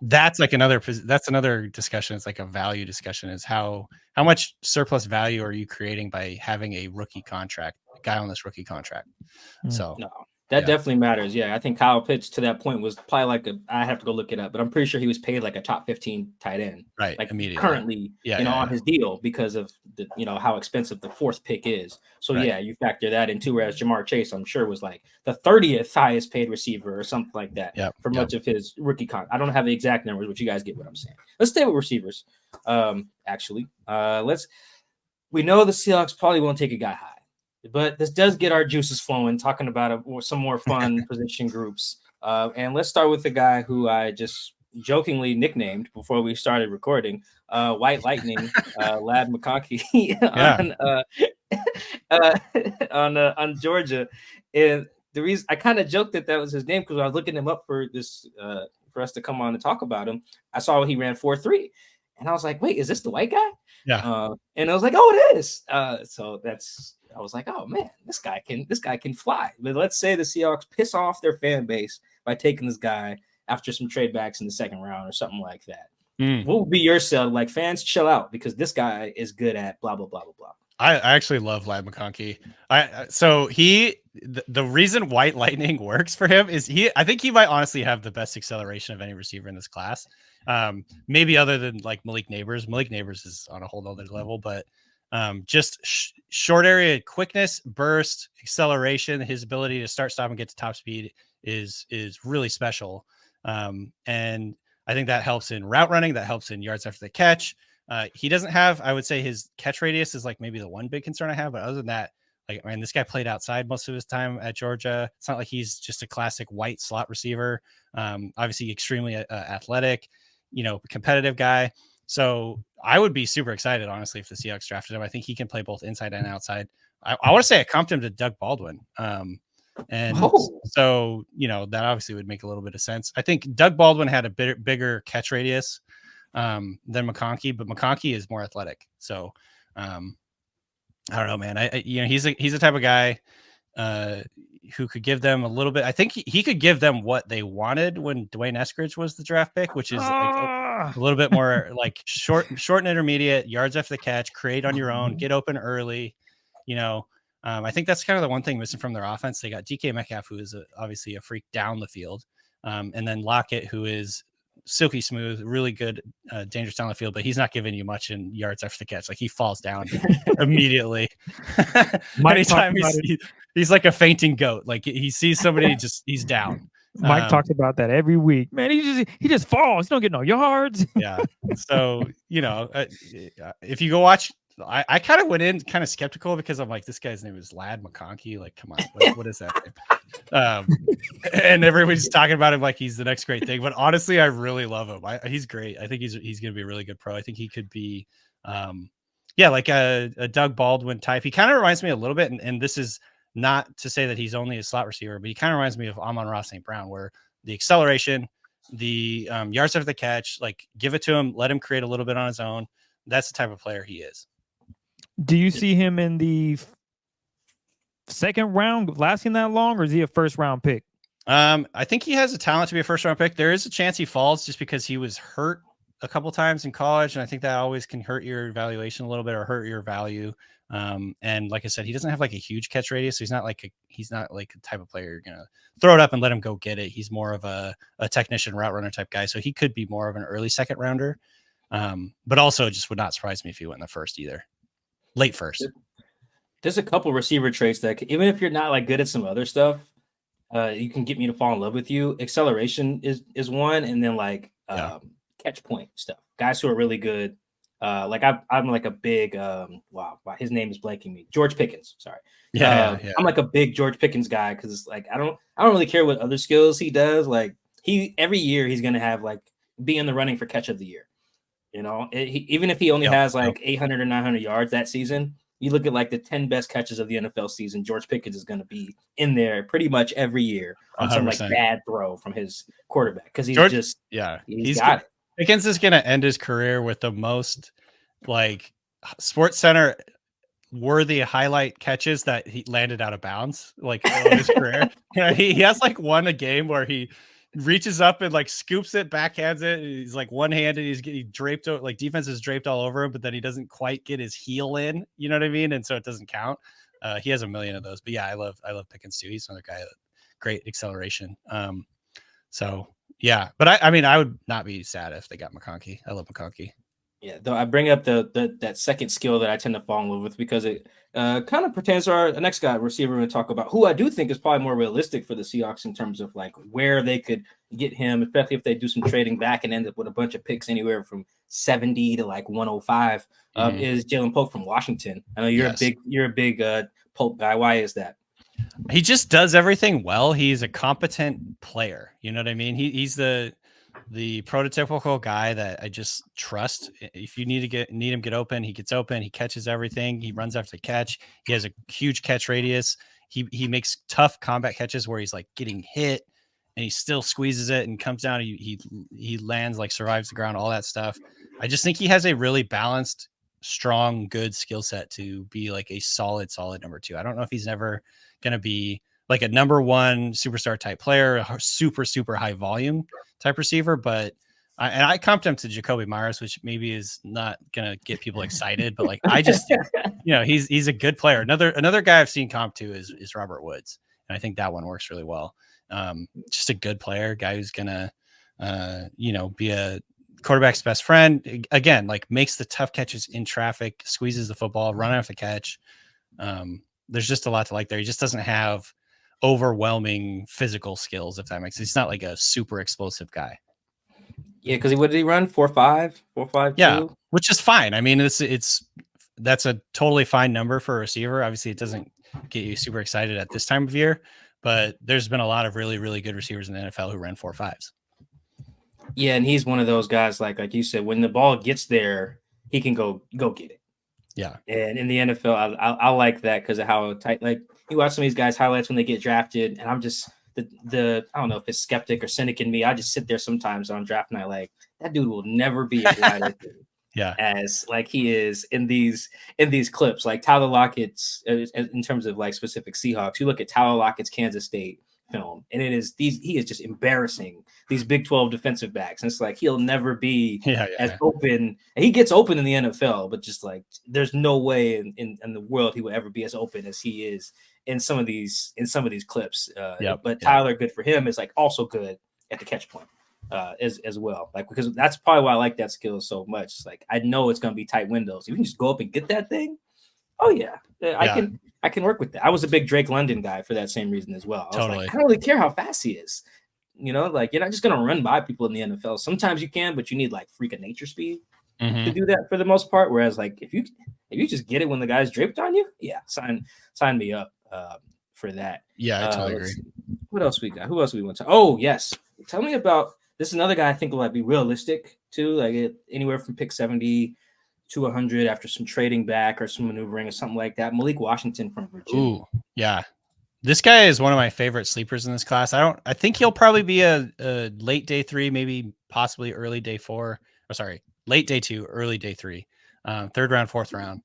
that's like another discussion. It's like a value discussion, is how much surplus value are you creating by having a guy on this rookie contract? So no. That definitely matters. Yeah, I think Kyle Pitts to that point was probably like I have to go look it up, but I'm pretty sure he was paid like a top 15 tight end, right? Like immediately, currently, on his deal because of the how expensive the 4th pick is. So you factor that in too. Whereas Jamar Chase, I'm sure, was like the 30th highest paid receiver or something like that for much of his rookie contract. I don't have the exact numbers, but you guys get what I'm saying. Let's stay with receivers. We know the Seahawks probably won't take a guy high. But this does get our juices flowing, talking about some more fun position groups. And let's start with the guy who I just jokingly nicknamed before we started recording, White Lightning, Ladd McConkey on Georgia. And the reason I kind of joked that was his name because when I was looking him up for this for us to come on and talk about him, I saw he ran 4.3. And I was like, wait, is this the white guy? Yeah. And I was like, oh, it is. So I was like, oh man, this guy can fly. But let's say the Seahawks piss off their fan base by taking this guy after some trade backs in the 2nd round or something like that. What would be your sell? Like, fans, chill out because this guy is good at blah blah blah blah blah. I actually love Ladd McConkey. The reason White Lightning works for him is I think he might honestly have the best acceleration of any receiver in this class. Maybe other than like Malik Neighbors. Malik Neighbors is on a whole other level, but just short area quickness, burst, acceleration, his ability to start, stop, and get to top speed is really special. And I think that helps in route running. That helps in yards after the catch. He doesn't have, I would say his catch radius is like maybe the one big concern I have, but other than that, like, man, this guy played outside most of his time at Georgia. It's not like he's just a classic white slot receiver. Obviously extremely athletic, competitive guy. So I would be super excited, honestly, if the Seahawks drafted him. I think he can play both inside and outside. I want to say I comped him to Doug Baldwin. So, that obviously would make a little bit of sense. I think Doug Baldwin had a bigger catch radius than McConkey, but McConkey is more athletic. So I don't know, man. He's a type of guy who could give them a little bit. I think he could give them what they wanted when Dwayne Eskridge was the draft pick, which is like a little bit more like short and intermediate, yards after the catch, create on your own, get open early. I think that's kind of the one thing missing from their offense. They got DK Metcalf, who is obviously a freak down the field, and then Lockett, who is silky smooth, really good, dangerous down the field, but he's not giving you much in yards after the catch. Like, he falls down immedidately. Anytime he's like a fainting goat. Like, he sees somebody, he's down. Mike talks about that every week. Man, he just falls. He don't get no yards. Yeah. So, if you go watch, I kind of went in kind of skeptical because I'm like, this guy's name is Ladd McConkey. Like, come on, what is that name? And everybody's talking about him like he's the next great thing. But honestly, I really love him. He's great. I think he's going to be a really good pro. I think he could be, Yeah, like a Doug Baldwin type. He kind of reminds me a little bit, and this is not to say that he's only a slot receiver, but he kind of reminds me of Amon-Ra St. Brown, where the acceleration, the yards after the catch, like give it to him, let him create a little bit on his own. That's the type of player he is. Do you see him in the second round lasting that long, or is he a first round pick? I think he has a talent to be a first round pick. There is a chance he falls just because he was hurt a couple times in college, and I think that always can hurt your evaluation a little bit or hurt your value. And like I said, he doesn't have like a huge catch radius, so he's not like a type of player you're gonna throw it up and let him go get it. He's more of a technician route runner type guy, so he could be more of an early second rounder. But also it just would not surprise me if he went in the first either. Late first. There's a couple receiver traits that even if you're not like good at some other stuff, you can get me to fall in love with you. Acceleration is one, and then like catch point stuff. Guys who are really good. Like I'm like a big wow, his name is blanking me. George Pickens. Sorry. Yeah. I'm like a big George Pickens guy because it's like I don't really care what other skills he does. Like every year he's gonna have like be in the running for catch of the year. You know, even if he only has like 800 or 900 yards that season, you look at like the 10 best catches of the NFL season, George Pickens is going to be in there pretty much every year on 100%. Some like bad throw from his quarterback because he's got it. Pickens is going to end his career with the most like Sports Center worthy highlight catches that he landed out of bounds like in his career. He has like one a game where he reaches up and like scoops it, backhands it. He's like one-handed. He's getting draped, like defense is draped all over him, but then he doesn't quite get his heel in. You know what I mean? And so it doesn't count. He has a million of those. But yeah, I love Pickens too. He's another guy that great acceleration. So yeah, but I mean, I would not be sad if they got McConkey. I love McConkey. Yeah, though I bring up that second skill that I tend to fall in love with because it kind of pertains to our next guy, receiver, we're going to talk about, who I do think is probably more realistic for the Seahawks in terms of like where they could get him, especially if they do some trading back and end up with a bunch of picks anywhere from 70 to like 105. Is Jaylen Polk from Washington. I know you're a big Polk guy. Why is that? He just does everything well. He's a competent player. You know what I mean? He's the prototypical guy that I just trust. If you need him get open, he gets open, he catches everything, he runs after catch, he has a huge catch radius, he makes tough combat catches where he's like getting hit and he still squeezes it and comes down, he lands, like survives the ground, all that stuff. I just think he has a really balanced, strong, good skill set to be like a solid number 2. I don't know if he's never going to be like a number 1 superstar type player, a super high volume type receiver, but I comped him to Jacoby Myers, which maybe is not gonna get people excited, but like I just, he's a good player. Another guy I've seen comp to is Robert Woods, and I think that one works really well. Just a good player, guy who's gonna, be a quarterback's best friend. Again, like makes the tough catches in traffic, squeezes the football, run after catch. There's just a lot to like there. He just doesn't have overwhelming physical skills, if that makes sense. He's not like a super explosive guy. Yeah, because what did he run? 4.5, 4.5. Yeah, which is fine. I mean, that's a totally fine number for a receiver. Obviously, it doesn't get you super excited at this time of year, but there's been a lot of really, really good receivers in the NFL who ran 4.5s. Yeah, and he's one of those guys, like you said, when the ball gets there, he can go get it. Yeah, and in the NFL, I like that because of how tight. Like you watch some of these guys' highlights when they get drafted, and I'm just I don't know if it's skeptic or cynic in me. I just sit there sometimes on draft night, like that dude will never be as wide open as like he is in these clips. Like Tyler Lockett's, in terms of like specific Seahawks, you look at Tyler Lockett's Kansas State film, and he is just embarrassing these Big 12 defensive backs. And it's like he'll never be as open. And he gets open in the NFL, but just like there's no way in the world he will ever be as open as he is in some of these clips. But Tyler, good for him, is like also good at the catch point as well. Like because that's probably why I like that skill so much. It's like I know it's gonna be tight windows. If you can just go up and get that thing. Oh yeah. I can work with that. I was a big Drake London guy for that same reason as well. I was like, I don't really care how fast he is. Like you're not just gonna run by people in the NFL. Sometimes you can, but you need like freak of nature speed to do that for the most part. Whereas like if you just get it when the guy's draped on you, sign me up for that. Yeah, I totally agree. What else we got? Who else we want to? Oh yes, tell me about this. Is another guy I think will like be realistic too. Like anywhere from pick 70 to 100 after some trading back or some maneuvering or something like that. Malik Washington from Virginia. Ooh, yeah. This guy is one of my favorite sleepers in this class. I think he'll probably be a late day 3, maybe possibly early day 4. Or sorry, late day 2, early day 3, 3rd round, 4th round.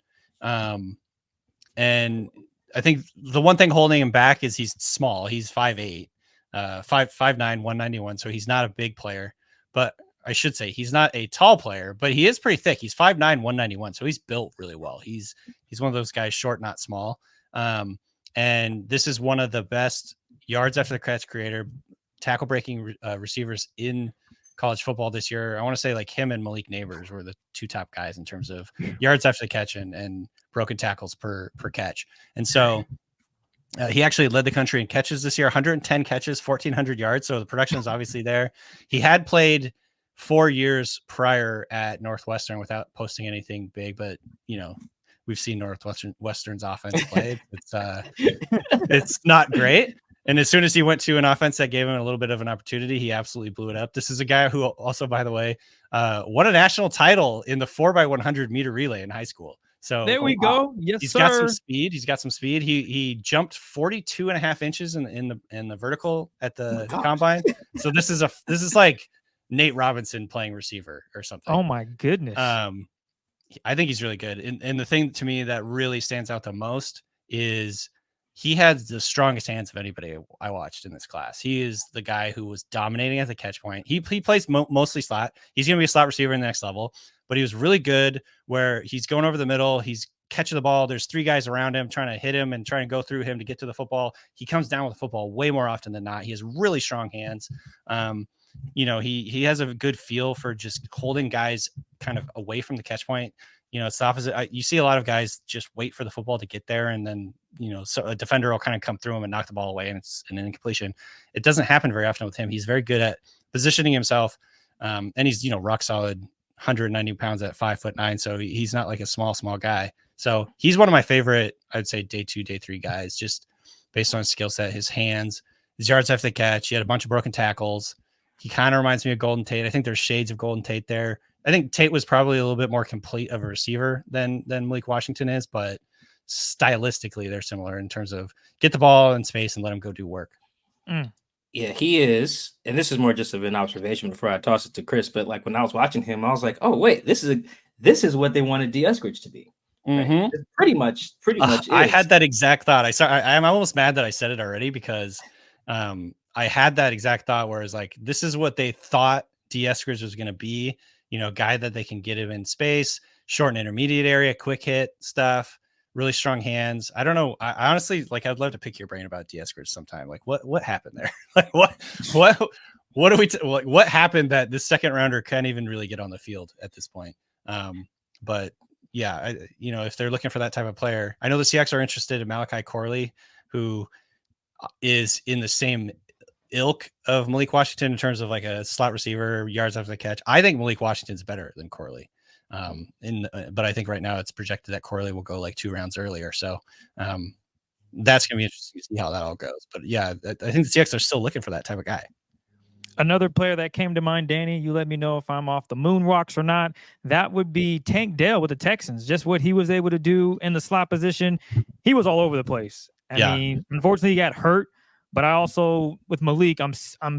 And I think the one thing holding him back is he's small. He's 5'8", 5'9", 191. So he's not a big player, but I should say he's not a tall player, but he is pretty thick. He's 5'9", 191. So he's built really well. He's one of those guys, short, not small. And this is one of the best yards after the catch creator, tackle breaking receivers in college football this year. I want to say like him and Malik Neighbors were the 2 top guys in terms of yards after the catch and broken tackles per catch. And so he actually led the country in catches this year, 110 catches, 1,400 yards. So the production is obviously there. He had played 4 years prior at Northwestern without posting anything big, but we've seen Northwestern's offense play. It's not great. And as soon as he went to an offense that gave him a little bit of an opportunity, he absolutely blew it up. This is a guy who also, by the way, won a national title in the 4x100 meter relay in high school. So there we go. Yes, he's sir. got some speed. He's got some speed. He jumped 42.5 inches in the vertical at the combine. So this is like Nate Robinson playing receiver or something. Oh my goodness. I think he's really good. And the thing to me that really stands out the most is he has the strongest hands of anybody I watched in this class. He is the guy who was dominating at the catch point. He plays mostly slot. He's going to be a slot receiver in the next level, but he was really good where he's going over the middle. He's catching the ball. There's 3 guys around him trying to hit him and trying to go through him to get to the football. He comes down with the football way more often than not. He has really strong hands. He has a good feel for just holding guys kind of away from the catch point. It's the opposite. You see a lot of guys just wait for the football to get there, and then so a defender will kind of come through him and knock the ball away, and it's an incompletion. It doesn't happen very often with him. He's very good at positioning himself, and he's rock solid, 190 pounds at 5'9", so he's not like a small guy. So he's one of my favorite, I'd say, day 2, day 3 guys, just based on his skill set, his hands, his yards after the catch. He had a bunch of broken tackles. He kind of reminds me of Golden Tate. I think there's shades of Golden Tate there. I think Tate was probably a little bit more complete of a receiver than Malik Washington is, but stylistically they're similar in terms of get the ball in space and let him go do work. Yeah, he is. And this is more just of an observation before I toss it to Chris. But like when I was watching him, I was like, oh, wait, this is what they wanted D. Eskridge to be. Right? Mm-hmm. Pretty much. I had that exact thought. I'm almost mad that I said it already because I had that exact thought where it's like, this is what they thought D. Eskridge was going to be. Guy that they can get him in space, short and intermediate area, quick hit stuff, really strong hands. I don't know. I honestly, like, I'd love to pick your brain about D. Eskridge sometime. Like, what happened there? Like, what do we, what happened that this second rounder can't even really get on the field at this point? But yeah, if they're looking for that type of player, I know the Seahawks are interested in Malachi Corley, who is in the same ilk of Malik Washington in terms of like a slot receiver, yards after the catch. I think Malik Washington's better than Corley. But I think right now it's projected that Corley will go like 2 rounds earlier. So that's going to be interesting to see how that all goes. But yeah, I think the Seahawks are still looking for that type of guy. Another player that came to mind, Danny, you let me know if I'm off the moon rocks or not. That would be Tank Dell with the Texans. Just what he was able to do in the slot position. He was all over the place. I mean, unfortunately, he got hurt. But I also, with Malik, I'm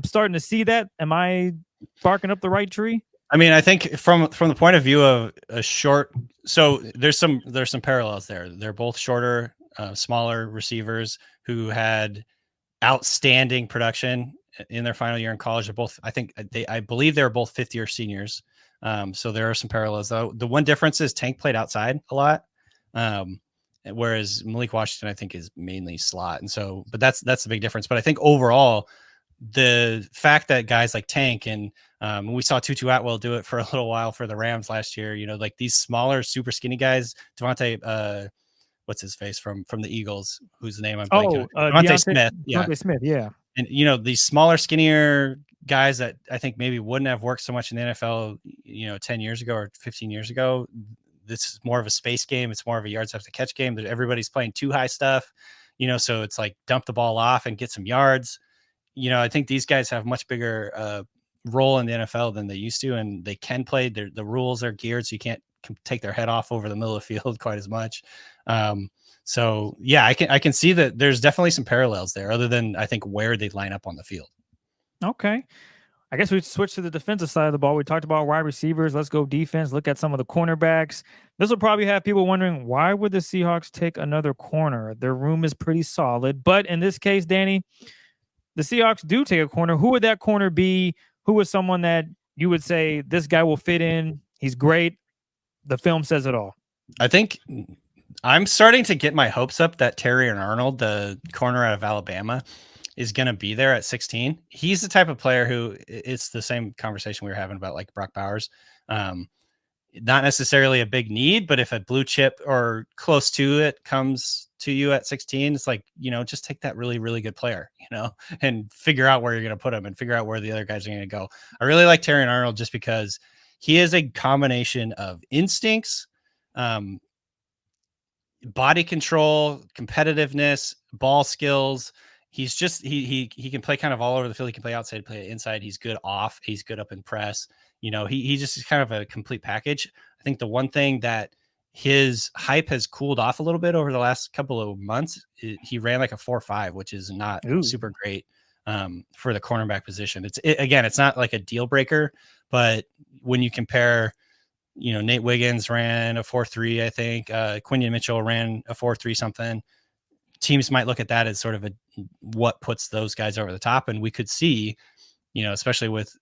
starting to see that. Am I barking up the right tree? I mean, I think from the point of view of a short, so there's some parallels there. They're both shorter, smaller receivers who had outstanding production in their final year in college. They're both, I believe they were both fifth year seniors. So there are some parallels though. The one difference is Tank played outside a lot. Whereas Malik Washington, I think, is mainly slot. And so, but that's the big difference. But I think overall, the fact that guys like Tank and we saw Tutu Atwell do it for a little while for the Rams last year, like these smaller, super skinny guys, Devontae, what's his face from the Eagles, whose name I'm blanking on. Devontae Smith. Yeah. Devontae Smith. Yeah. And, these smaller, skinnier guys that I think maybe wouldn't have worked so much in the NFL, 10 years ago or 15 years ago. This is more of a space game. It's more of a yards after catch game. Everybody's playing too high stuff, so it's like dump the ball off and get some yards. I think these guys have much bigger role in the NFL than they used to, and they can play. The rules are geared so you can't take their head off over the middle of the field quite as much. So yeah, I can see that there's definitely some parallels there, other than I think where they line up on the field. Okay. I guess we switch to the defensive side of the ball. We talked about wide receivers. Let's go defense. Look at some of the cornerbacks. This will probably have people wondering, why would the Seahawks take another corner? Their room is pretty solid. But in this case, Danny, the Seahawks do take a corner. Who would that corner be? Who is someone that you would say this guy will fit in? He's great. The film says it all. I think I'm starting to get my hopes up that Terrion Arnold, the corner out of Alabama, is going to be there at 16. He's the type of player who, it's the same conversation we were having about like Brock Bowers. Not necessarily a big need, but if a blue chip or close to it comes to you at 16, it's like, just take that really, really good player, and figure out where you're going to put him and figure out where the other guys are going to go. I really like Terrion Arnold just because he is a combination of instincts, body control, competitiveness, ball skills. He's just, he can play kind of all over the field. He can play outside, play inside. He's good off. He's good up in press. He just is kind of a complete package. I think the one thing that his hype has cooled off a little bit over the last couple of months, he ran like a 4.5, which is not super great for the cornerback position. It's not like a deal breaker, but when you compare, Nate Wiggins ran a 4.3, I think Quinion Mitchell ran a 4.3 something. Teams might look at that as sort of what puts those guys over the top. And we could see, especially with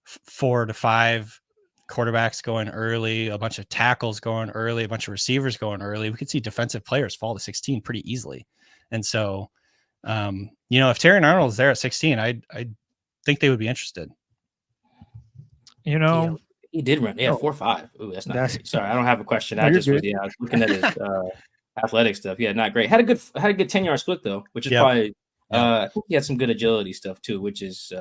4 to 5 quarterbacks going early, a bunch of tackles going early, a bunch of receivers going early, we could see defensive players fall to 16 pretty easily. And so, if Terrion Arnold is there at 16, I think they would be interested. Yeah, he did run 4.5. Ooh, that's not great. Sorry, I don't have a question. I was looking at his athletic stuff. Yeah, not great. Had a good 10-yard split though, which is probably I think he had some good agility stuff too, which is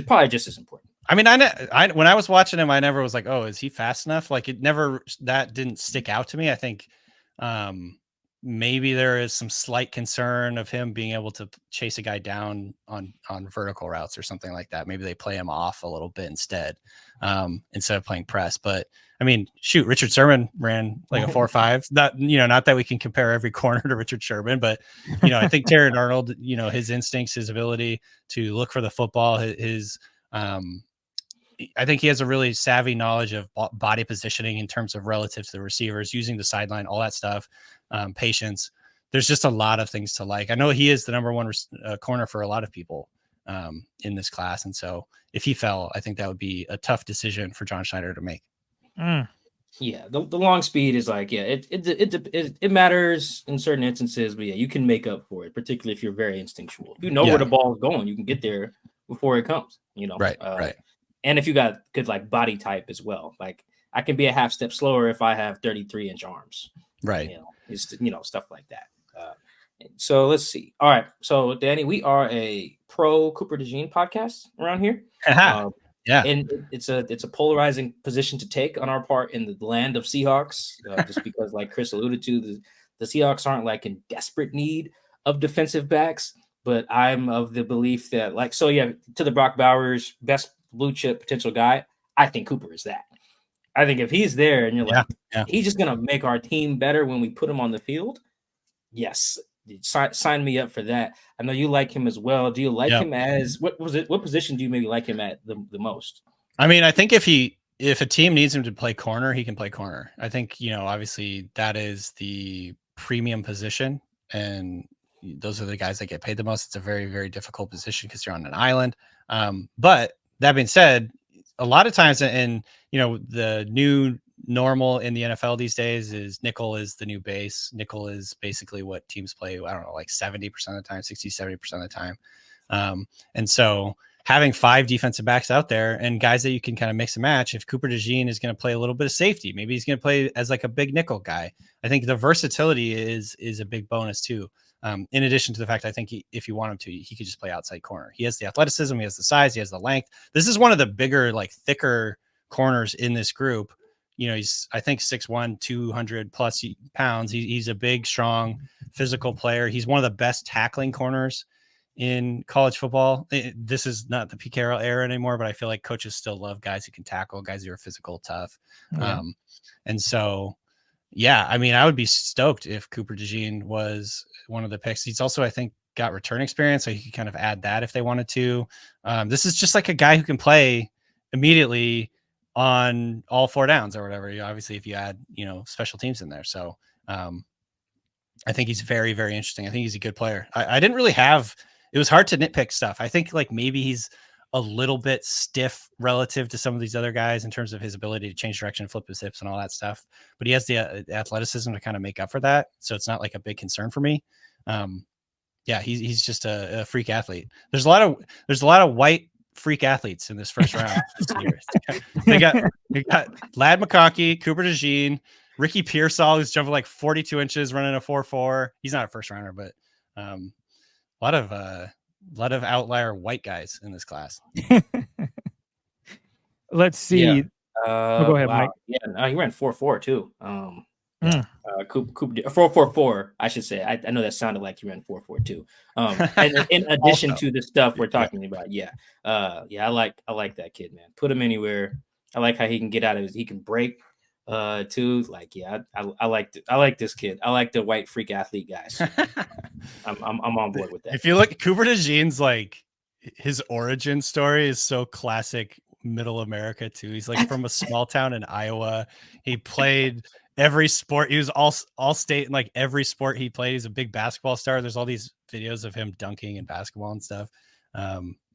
probably just as important. I mean, I when I was watching him, I never was like, oh, is he fast enough? Like that didn't stick out to me. I think maybe there is some slight concern of him being able to chase a guy down on vertical routes or something like that. Maybe they play him off a little bit instead of playing press. But I mean, shoot, Richard Sherman ran like a 4.5. Not that we can compare every corner to Richard Sherman, but I think Terrion Arnold, his instincts, his ability to look for the football, I think he has a really savvy knowledge of body positioning in terms of relative to the receivers, using the sideline, all that stuff, patience. There's just a lot of things to like. I know he is the number one corner for a lot of people in this class. And so if he fell, I think that would be a tough decision for John Schneider to make. Yeah, the long speed is like, it matters in certain instances, but you can make up for it, particularly if you're very instinctual. If you know where the ball is going, you can get there before it comes, Right. And if you got good like body type as well, like I can be a half step slower if I have 33-inch arms, right? Stuff like that. So let's see. All right, so Danny, we are a pro Cooper DeJean podcast around here. And it's a polarizing position to take on our part in the land of Seahawks, just because, like Chris alluded to, the Seahawks aren't like in desperate need of defensive backs. But I'm of the belief that, to the Brock Bowers best blue chip potential guy, I think Cooper is that. I think if he's there and you're he's just gonna make our team better when we put him on the field. Yes, sign me up for that. I know you like him as well. Do you like him as what position do you maybe like him at the most? I mean, I think if a team needs him to play corner, he can play corner. I think, obviously that is the premium position, and those are the guys that get paid the most. It's a very, very difficult position because you're on an island. But that being said, a lot of times, and the new normal in the NFL these days is nickel is the new base. Nickel is basically what teams play, I don't know, like 70% of the time, 60-70% of the time. And so having 5 defensive backs out there and guys that you can kind of mix and match, if Cooper DeJean is going to play a little bit of safety, maybe he's going to play as like a big nickel guy. I think the versatility is a big bonus too. In addition to the fact, I think if you want him to, he could just play outside corner. He has the athleticism, he has the size, he has the length. This is one of the bigger, like thicker corners in this group. He's, I think, 6'1", 200 plus pounds. He's a big, strong, physical player. He's one of the best tackling corners in college football. This is not the Pete Carroll era anymore, but I feel like coaches still love guys who can tackle, guys who are physical, tough. Yeah. And so, yeah, I mean, I would be stoked if Cooper DeJean was one of the picks. He's also, I think, got return experience, so he could kind of add that if they wanted to. This is just like a guy who can play immediately on all 4 downs or whatever. Obviously, if you add, special teams in there. So I think he's very, very interesting. I think he's a good player. I didn't really have, it was hard to nitpick stuff. I think like maybe he's a little bit stiff relative to some of these other guys in terms of his ability to change direction, flip his hips and all that stuff. But he has the athleticism to kind of make up for that. So it's not like a big concern for me. Yeah, he's just a freak athlete. There's a lot of white freak athletes in this first round this year. They got Ladd McConkey, Cooper DeJean, Ricky Pearsall, who's jumping like 42 inches, running a 4.4. He's not a first rounder, but a lot of outlier white guys in this class. Let's see. Yeah. Go ahead, Mike. Yeah, he ran 4.4 too. Coop 4.44, I should say. I know that sounded like he ran 4.4 too. And in addition to the stuff we're talking about, I like that kid, man. Put him anywhere. I like how he can get out of his. He can break. Too. Like, I like this kid. I like the white freak athlete guys. I'm on board with that. If you look, Cooper DeJean's like his origin story is so classic middle America too. He's like from a small town in Iowa. He played every sport. He was all state in like every sport he played. He's a big basketball star. There's all these videos of him dunking in basketball and stuff.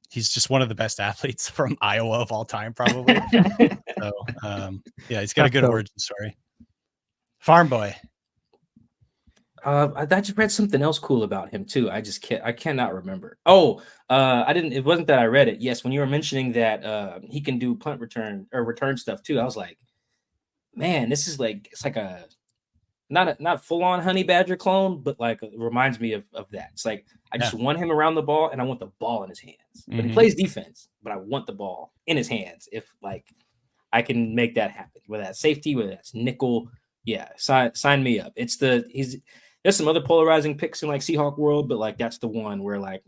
He's just one of the best athletes from Iowa of all time, probably. So, he's got a good origin story. Farm boy. I just read something else cool about him too. I cannot remember. It wasn't that I read it. Yes, when you were mentioning that he can do punt return or return stuff too, I was like, man, this is like, it's like a not full on Honey Badger clone, but like it reminds me of that. It's like I just want him around the ball and I want the ball in his hands. But he plays defense, but I want the ball in his hands. If like I can make that happen, whether that's safety, whether that's nickel, sign me up. There's some other polarizing picks in like Seahawk world, but like that's the one where like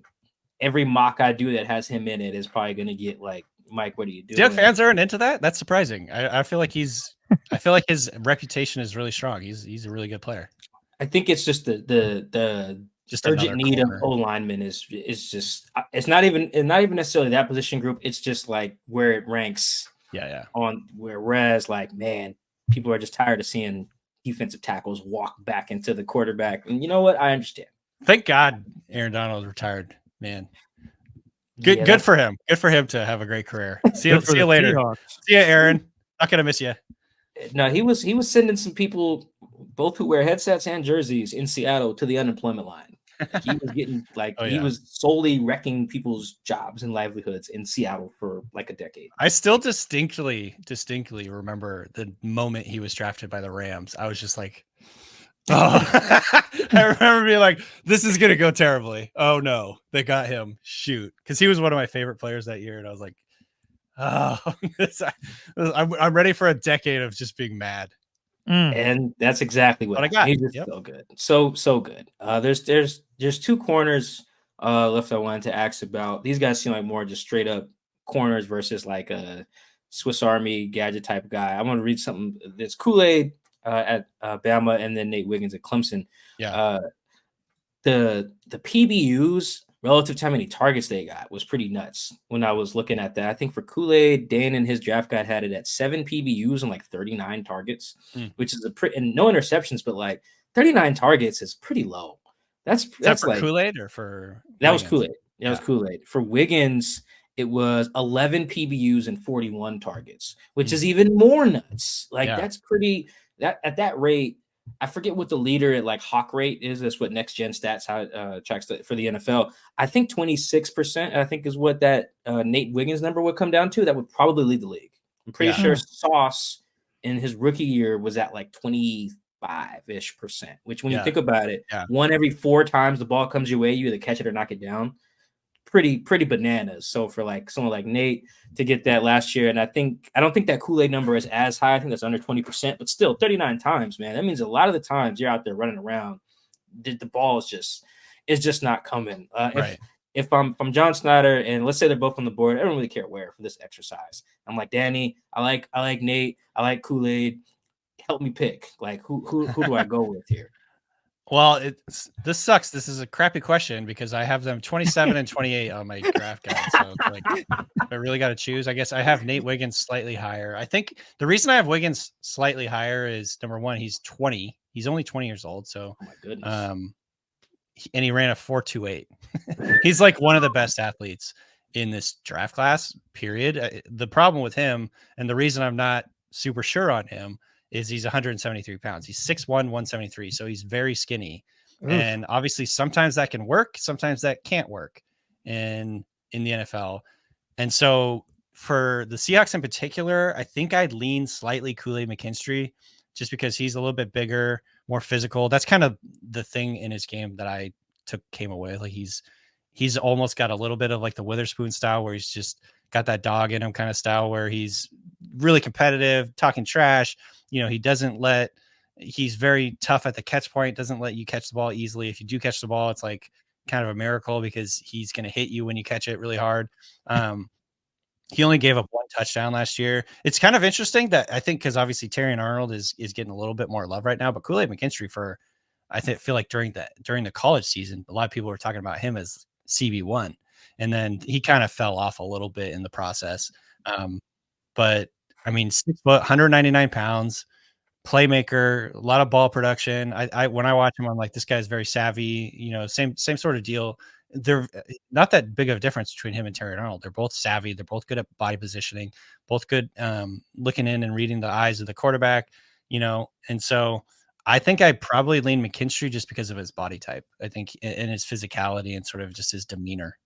every mock I do that has him in it is probably going to get like, Mike, what are you doing? Seahawk fans aren't into that. That's surprising. I feel like his reputation is really strong. He's a really good player. I think it's just the urgent need of O linemen is just, it's not even necessarily that position group. It's just like where it ranks. Whereas like, man, people are just tired of seeing defensive tackles walk back into the quarterback. And you know what? I understand. Thank God Aaron Donald retired, man. Good for him. Good for him to have a great career. See you later. Seahawks. See you, Aaron. Not gonna miss you. No, he was sending some people, both who wear headsets and jerseys in Seattle, to the unemployment line. He was getting he was solely wrecking people's jobs and livelihoods in Seattle for like a decade. I still distinctly remember the moment he was drafted by the Rams. I was just like, oh. I remember being like, this is gonna go terribly. Oh no, they got him. Shoot, because he was one of my favorite players that year, and I was like, oh, I'm ready for a decade of just being mad. And that's exactly what I got. He's just so good. So good. There's 2 corners left I wanted to ask about. These guys seem like more just straight up corners versus like a Swiss Army gadget type guy. I want to read something that's Kool-Aid at Bama and then Nate Wiggins at Clemson. The PBUs relative to how many targets they got was pretty nuts when I was looking at that. I think for Kool-Aid, Dan and his draft guide had it at 7 PBUs and like 39 targets, which is and no interceptions, but like 39 targets is pretty low. That's for like Kool-Aid or for that Wiggins? Was Kool-Aid. That was Kool-Aid. For Wiggins, it was 11 PBUs and 41 targets, which is even more nuts. Like that's pretty. That at that rate, I forget what the leader at like Hawk rate is. That's what Next Gen Stats checks for the NFL. I think 26%. I think is what that Nate Wiggins number would come down to. That would probably lead the league. I'm pretty sure Sauce in his rookie year was at like 25-ish%. Which, when you think about it, 1 every 4 times the ball comes your way, you either catch it or knock it down. Pretty bananas. So for like someone like Nate to get that last year, and I don't think that Kool-Aid number is as high. I think that's under 20%, but still 39 times, man. That means a lot of the times you're out there running around, the ball is just not coming. Right. if I'm John Snyder and let's say they're both on the board, I don't really care where for this exercise. I'm like, Danny, I like Nate, I like Kool-Aid. Help me pick. Like who do I go with here? Well, this sucks. This is a crappy question because I have them 27 and 28 on my draft guide. So like, I really got to choose. I guess I have Nate Wiggins slightly higher. I think the reason I have Wiggins slightly higher is number one, he's 20. He's only 20 years old. So, Oh my goodness. And he ran a 4.28. He's like one of the best athletes in this draft class, period. The problem with him, and the reason I'm not super sure on him, is he's 173 pounds. He's 6'1", 173. So he's very skinny. Oof. And obviously sometimes that can work. Sometimes that can't work in the NFL. And so for the Seahawks in particular, I think I'd lean slightly Kool-Aid McKinstry just because he's a little bit bigger, more physical. That's kind of the thing in his game that I came away with. Like he's almost got a little bit of like the Witherspoon style where he's just got that dog in him kind of style where he's really competitive, talking trash. He's very tough at the catch point, doesn't let you catch the ball easily. If you do catch the ball, it's like kind of a miracle because he's going to hit you when you catch it really hard. He only gave up one touchdown last year. It's kind of interesting that I think because obviously Terrion Arnold is getting a little bit more love right now, but Kool-Aid McKinstry feel like during the college season, a lot of people were talking about him as CB1, and then he kind of fell off a little bit in the process. But I mean, 6 foot, 199 pounds, playmaker, a lot of ball production. I when I watch him, I'm like, this guy's very savvy. Same sort of deal. They're not that big of a difference between him and Terrion Arnold. They're both savvy. They're both good at body positioning, both good looking in and reading the eyes of the quarterback, and so I think I probably lean McKinstry just because of his body type. I think and his physicality and sort of just his demeanor.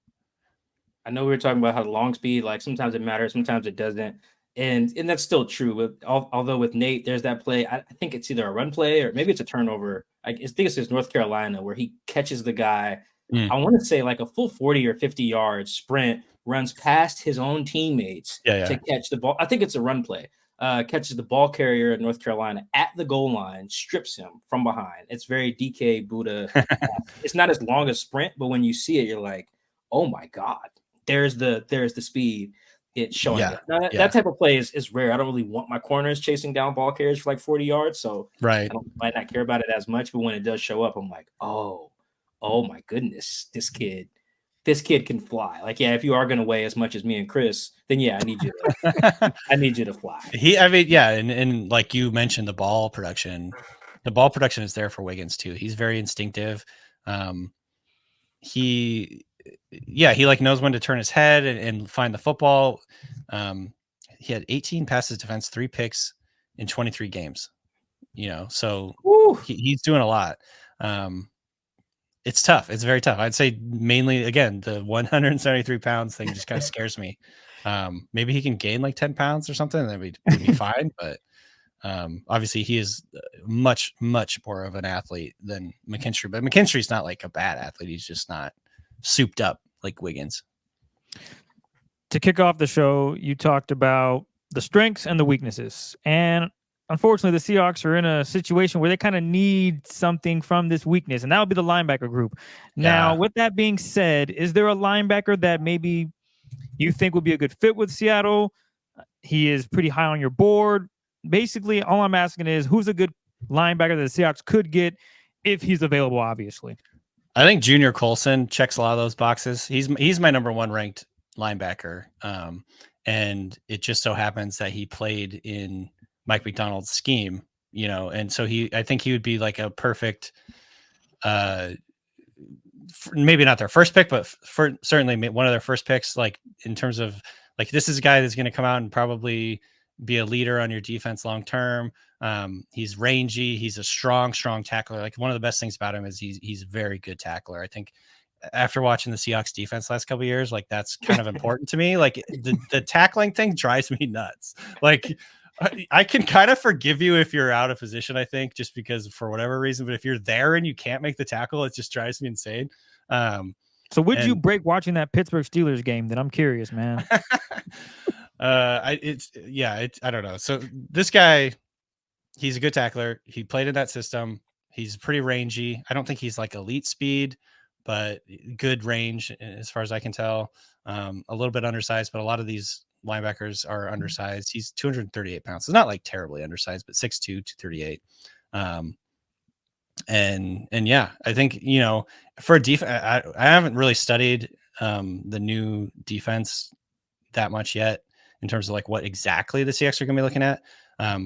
I know we were talking about how long speed, like sometimes it matters, sometimes it doesn't. And that's still true. Although with Nate, there's that play. I think it's either a run play or maybe it's a turnover. I think it's North Carolina where he catches the guy. I want to say like a full 40 or 50 yard sprint, runs past his own teammates to catch the ball. I think it's a run play. Catches the ball carrier in North Carolina at the goal line, strips him from behind. It's very DK Buddha. It's not as long a sprint, but when you see it, you're like, oh my God, there's the speed. It's showing it. Now, that type of play is rare. I don't really want my corners chasing down ball carriers for like 40 yards. So I might not care about it as much, but when it does show up, I'm like, oh my goodness, this kid can fly. Like, if you are going to weigh as much as me and Chris, then I need you to fly. And like you mentioned, the ball production is there for Wiggins too. He's very instinctive. He like knows when to turn his head and find the football. He had 18 passes defense, 3 picks in 23 games, so he's doing a lot. It's tough. It's very tough. I'd say mainly, again, the 173 pounds thing just kind of scares me. Maybe he can gain like 10 pounds or something and then we'd be fine. But obviously he is much, much more of an athlete than McKinstry. But McKinstry's not like a bad athlete. He's just not souped up like Wiggins. To kick off the show, you talked about the strengths and the weaknesses. And unfortunately, the Seahawks are in a situation where they kind of need something from this weakness, and that would be the linebacker group. Now, with that being said, is there a linebacker that maybe you think would be a good fit with Seattle? He is pretty high on your board. Basically, all I'm asking is who's a good linebacker that the Seahawks could get if he's available, obviously. I think Junior Colson checks a lot of those boxes. He's my number 1 ranked linebacker. And it just so happens that he played in Mike McDonald's scheme, and so I think he would be like a perfect, maybe not their first pick, but for certainly one of their first picks, like in terms of like, this is a guy that's going to come out and probably be a leader on your defense long-term. He's rangy. He's a strong tackler. Like one of the best things about him is he's a very good tackler. I think after watching the Seahawks defense last couple of years, like that's kind of important to me. Like the tackling thing drives me nuts. Like I can kind of forgive you if you're out of position, I think, just because for whatever reason, but if you're there and you can't make the tackle, it just drives me insane. So would you break watching that Pittsburgh Steelers game? Then I'm curious, man. I don't know. So this guy, he's a good tackler. He played in that system. He's pretty rangy. I don't think he's like elite speed, but good range as far as I can tell. A little bit undersized, but a lot of these linebackers are undersized. He's 238 pounds. It's not like terribly undersized, but 6'2", 238. And yeah, I think, for a defense, I haven't really studied the new defense that much yet in terms of like what exactly the Seahawks are going to be looking at.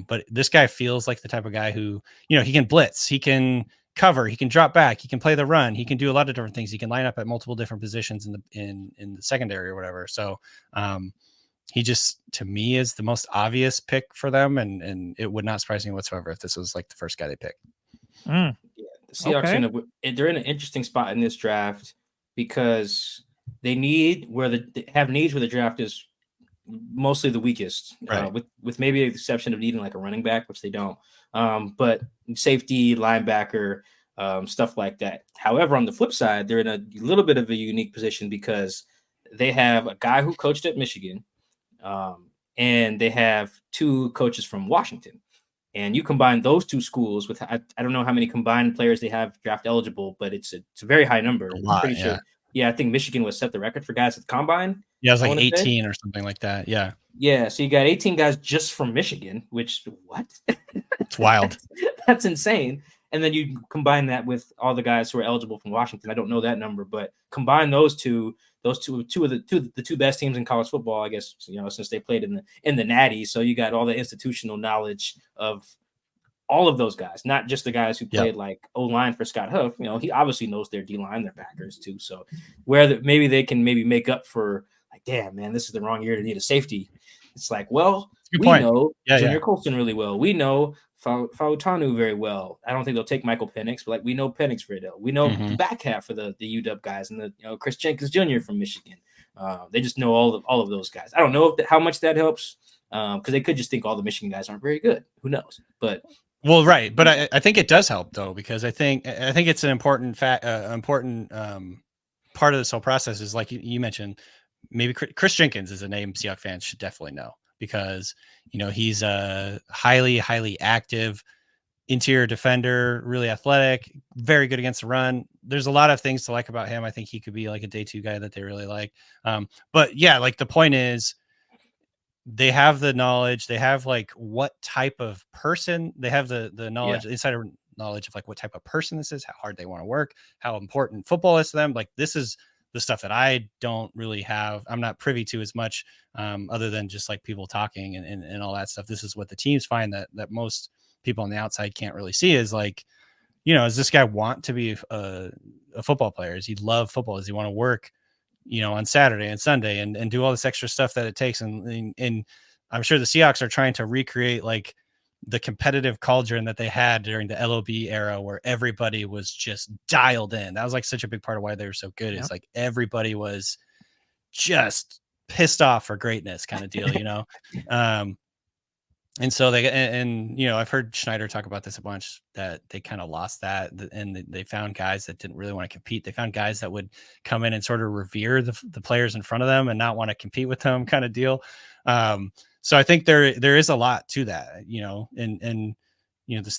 But this guy feels like the type of guy who, he can blitz, he can cover, he can drop back, he can play the run, he can do a lot of different things. He can line up at multiple different positions in the secondary or whatever. So he just, to me, is the most obvious pick for them, and it would not surprise me whatsoever if this was like the first guy they picked. Yeah, the Seahawks they're in an interesting spot in this draft because they have needs where the draft is mostly the weakest, right. With maybe the exception of needing like a running back, which they don't. But safety, linebacker, stuff like that. However, on the flip side, they're in a little bit of a unique position because they have a guy who coached at Michigan, and they have two coaches from Washington. And you combine those two schools with, I don't know how many combined players they have draft eligible, but it's a very high number. A lot, I'm pretty sure. Yeah, I think Michigan was set the record for guys at the combine. Yeah, it was like 18 or something like that. Yeah. Yeah, so you got 18 guys just from Michigan, which, what? It's wild. That's insane. And then you combine that with all the guys who are eligible from Washington. I don't know that number, but combine those two of the two best teams in college football, I guess, since they played in the Natty. So you got all the institutional knowledge of all of those guys, not just the guys who played like O-line for Scott Huff. He obviously knows their D-line, their backers too. So maybe they can make up for, like, damn, man, this is the wrong year to need a safety. It's like, well, know Junior Colson really well. We know Fautanu very well. I don't think they'll take Michael Penix, but like we know Penix very well. We know the back half of the UW guys and the Chris Jenkins Jr. from Michigan. They just know all of those guys. I don't know how much that helps because they could just think all the Michigan guys aren't very good. Who knows? But well, right. But I think it does help though, because I think it's an important part of this whole process is like you mentioned. Maybe Chris Jenkins is a name Seahawks fans should definitely know because, he's a highly, highly active interior defender, really athletic, very good against the run. There's a lot of things to like about him. I think he could be like a day two guy that they really like. But yeah, like the point is they have the knowledge. They have like what type of person they have the knowledge, insider knowledge of like what type of person this is, how hard they want to work, how important football is to them. Like this is the stuff that I don't really have. I'm not privy to as much other than just like people talking and all that stuff. This is what the teams find that most people on the outside can't really see is like, does this guy want to be a football player? Does he love football? Does he want to work, on Saturday and Sunday and do all this extra stuff that it takes? And I'm sure the Seahawks are trying to recreate like the competitive culture that they had during the LOB era where everybody was just dialed in. That was like such a big part of why they were so good. It's like everybody was just pissed off for greatness kind of deal, and so I've heard Schneider talk about this a bunch, that they kind of lost that and they found guys that didn't really want to compete. They found guys that would come in and sort of revere the players in front of them and not want to compete with them kind of deal. So I think there is a lot to that,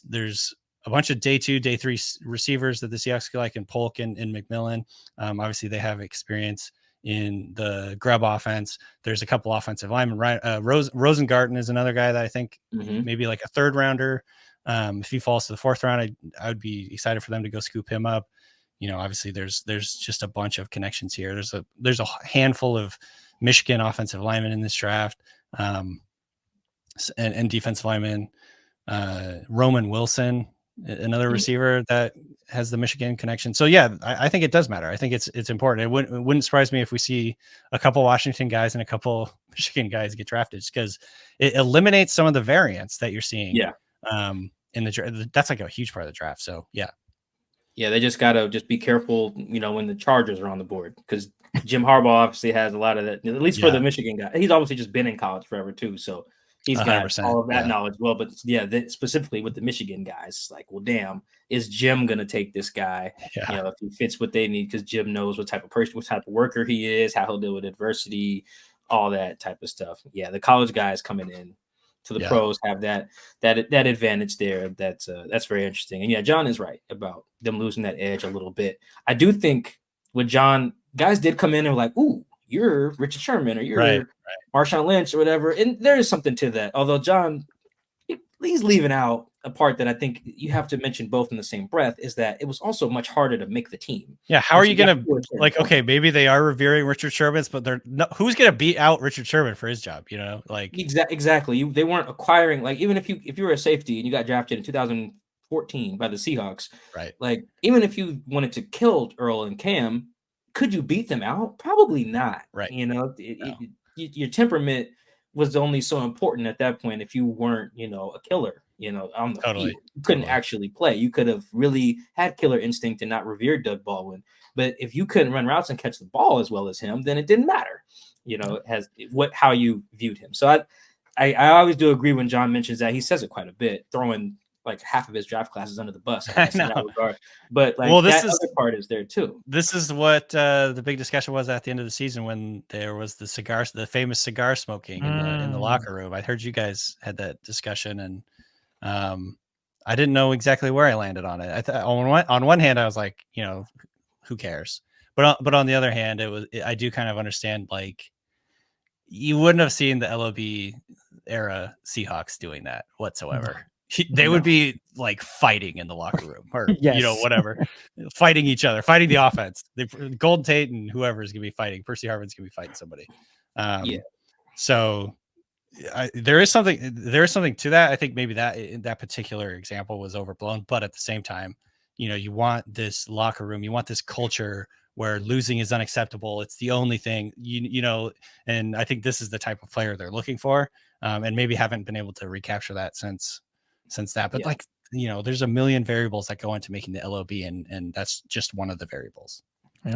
there's a bunch of day 2, day 3 receivers that the Seahawks like in Polk and McMillan. Obviously they have experience in the grub offense. There's a couple offensive linemen, right? Rosengarten is another guy that I think maybe like a third rounder. If he falls to the 4th round, I would be excited for them to go scoop him up. Obviously there's just a bunch of connections here. There's a handful of Michigan offensive linemen in this draft. And defensive lineman, Roman Wilson, another receiver that has the Michigan connection. So yeah, I think it does matter. I think it's important. It wouldn't surprise me if we see a couple Washington guys and a couple Michigan guys get drafted, because it eliminates some of the variance that you're seeing. Yeah. In the draft, that's like a huge part of the draft. So yeah. Yeah, they just gotta be careful, when the Chargers are on the board, because Jim Harbaugh obviously has a lot of that, at least for the Michigan guy. He's obviously just been in college forever too, so he's got all of that knowledge. Well, but specifically with the Michigan guys, it's like, well, damn, is Jim gonna take this guy? Yeah. If he fits what they need, because Jim knows what type of person, what type of worker he is, how he'll deal with adversity, all that type of stuff. Yeah, the college guys coming in to the pros have that advantage there. That's very interesting. And yeah, John is right about them losing that edge a little bit. I do think with John, guys did come in and were like, ooh, you're Richard Sherman or you're Right. Marshawn Lynch or whatever. And there is something to that. Although John, he's leaving out a part that I think you have to mention both in the same breath, is that it was also much harder to make the team. Yeah. How are you going to, like, okay, maybe they are revering Richard Sherman's, but they're not, who's going to beat out Richard Sherman for his job? You know, like exactly. They weren't acquiring, like, even if you were a safety and you got drafted in 2014 by the Seahawks, right? Like, even if you wanted to kill Earl and Cam, could you beat them out? Probably not. Right. You know, your temperament was only so important at that point. If you weren't, a killer, on the field, you couldn't actually play. You could have really had killer instinct and not revered Doug Baldwin. But if you couldn't run routes and catch the ball as well as him, then it didn't matter. How you viewed him. So I always do agree when John mentions that. He says it quite a bit, throwing like half of his draft classes under the bus. I guess, in that regard. But like, other part is there too. This is what the big discussion was at the end of the season when there was the famous cigar smoking in the locker room. I heard you guys had that discussion, and I didn't know exactly where I landed on it. On one hand, I was like, who cares? But on the other hand, I do kind of understand, like, you wouldn't have seen the LOB era Seahawks doing that whatsoever. They would be like fighting in the locker room or, whatever, fighting each other, fighting the offense. Golden Tate and whoever is going to be fighting. Percy Harvin's going to be fighting somebody. So there is something to that. I think maybe that particular example was overblown, but at the same time, you want this locker room, you want this culture where losing is unacceptable. It's the only thing, and I think this is the type of player they're looking for, and maybe haven't been able to recapture that since that. But there's a million variables that go into making the LOB, and that's just one of the variables.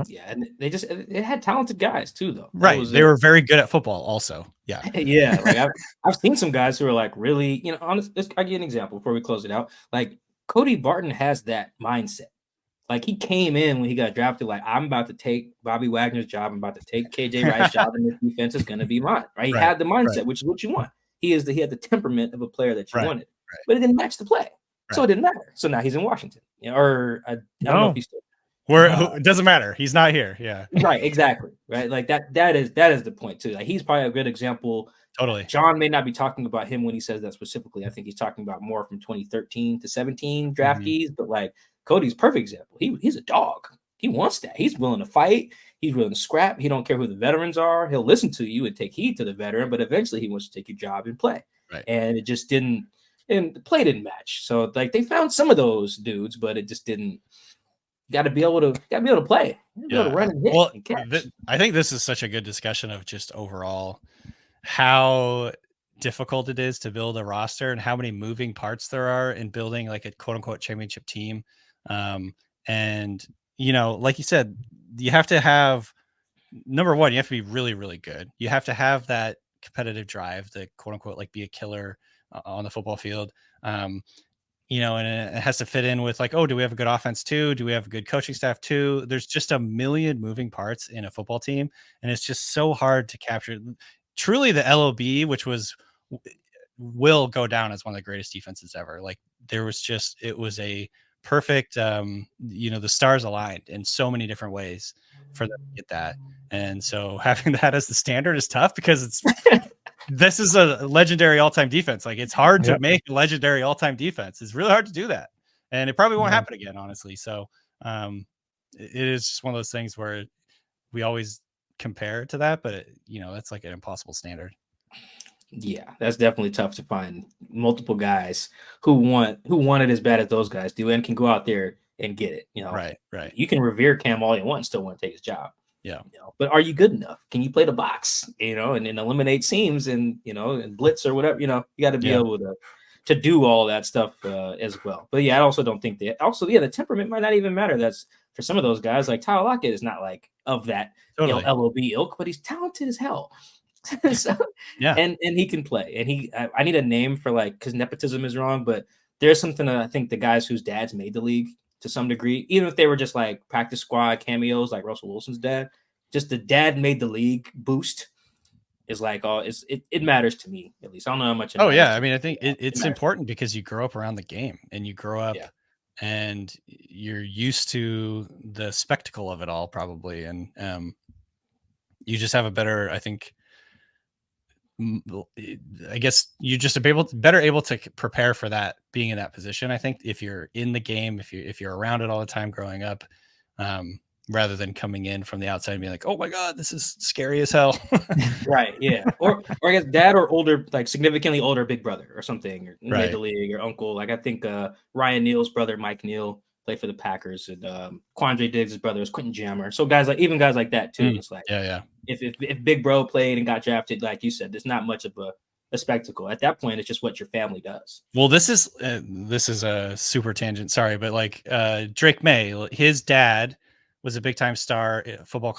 Yeah, and they had talented guys too, though. Right, they were very good at football, also. Yeah, yeah. Like I've seen some guys who are like really, honest. I'll give you an example before we close it out. Like Cody Barton has that mindset. Like he came in when he got drafted, like, I'm about to take Bobby Wagner's job. I'm about to take KJ Wright's job, and this defense is going to be mine. Right? He had the mindset, which is what you want. He had the temperament of a player that you wanted, but it didn't match the play, so it didn't matter. So now he's in Washington, or I don't know if he's still. It doesn't matter. He's not here. Yeah. Right. Exactly. Right. Like that is the point too. Like he's probably a good example. Totally. John may not be talking about him when he says that specifically. I think he's talking about more from 2013 to 17 draftees, but like Cody's perfect example. He's a dog. He wants that. He's willing to fight. He's willing to scrap. He don't care who the veterans are. He'll listen to you and take heed to the veteran, but eventually he wants to take your job and play. Right. And it just didn't, and the play didn't match. So like they found some of those dudes, but it just didn't. You got to be able to play. Be able to run and hit and catch. I think this is such a good discussion of just overall how difficult it is to build a roster and how many moving parts there are in building like a quote unquote championship team. And like you said, you have to have, number one, you have to be really, really good. You have to have that competitive drive, the quote unquote, like be a killer on the football field. And it has to fit in with like, oh, do we have a good offense too? Do we have a good coaching staff too? There's just a million moving parts in a football team. And it's just so hard to capture. Truly the LOB, which will go down as one of the greatest defenses ever. Like it was a perfect, the stars aligned in so many different ways for them to get that. And so having that as the standard is tough because this is a legendary all-time defense. Like it's hard to make a legendary all-time defense. It's really hard to do that. And it probably won't happen again, honestly. So it is just one of those things where we always compare to that, but that's like an impossible standard. Yeah, that's definitely tough to find multiple guys who want it as bad as those guys do and can go out there and get it. Right. You can revere Cam all you want, still want to take his job. Yeah. But are you good enough? Can you play the box? And then eliminate seams and and blitz or whatever. You got to be able to do all that stuff as well. But I also don't think that. Also, the temperament might not even matter. That's for some of those guys. Like Tyler Lockett is not like of that LOB ilk, but he's talented as hell. So, and he can play. And I need a name for because nepotism is wrong, but there's something that I think the guys whose dads made the league to some degree, even if they were just like practice squad cameos like Russell Wilson's dad, just the dad made the league boost is like, it matters to me, at least. I don't know how much. I mean, I think it's important because you grow up around the game and you grow up and you're used to the spectacle of it all probably. And you just have a better, I think, I guess you just better able to prepare for that, being in that position. I think if you're in the game, if you're around it all the time growing up, rather than coming in from the outside and being like, oh my God, this is scary as hell. Right. Yeah. Or I guess dad or older, like significantly older big brother or something, or mid the league or uncle. Like I think Ryan Neal's brother, Mike Neal, played for the Packers, and Quandre Diggs' brother is Quentin Jammer. So guys like that too. It's like, yeah. If Big Bro played and got drafted, like you said, there's not much of a spectacle at that point. It's just what your family does. Well, this is a super tangent. Sorry, but like Drake May, his dad was a big time star, football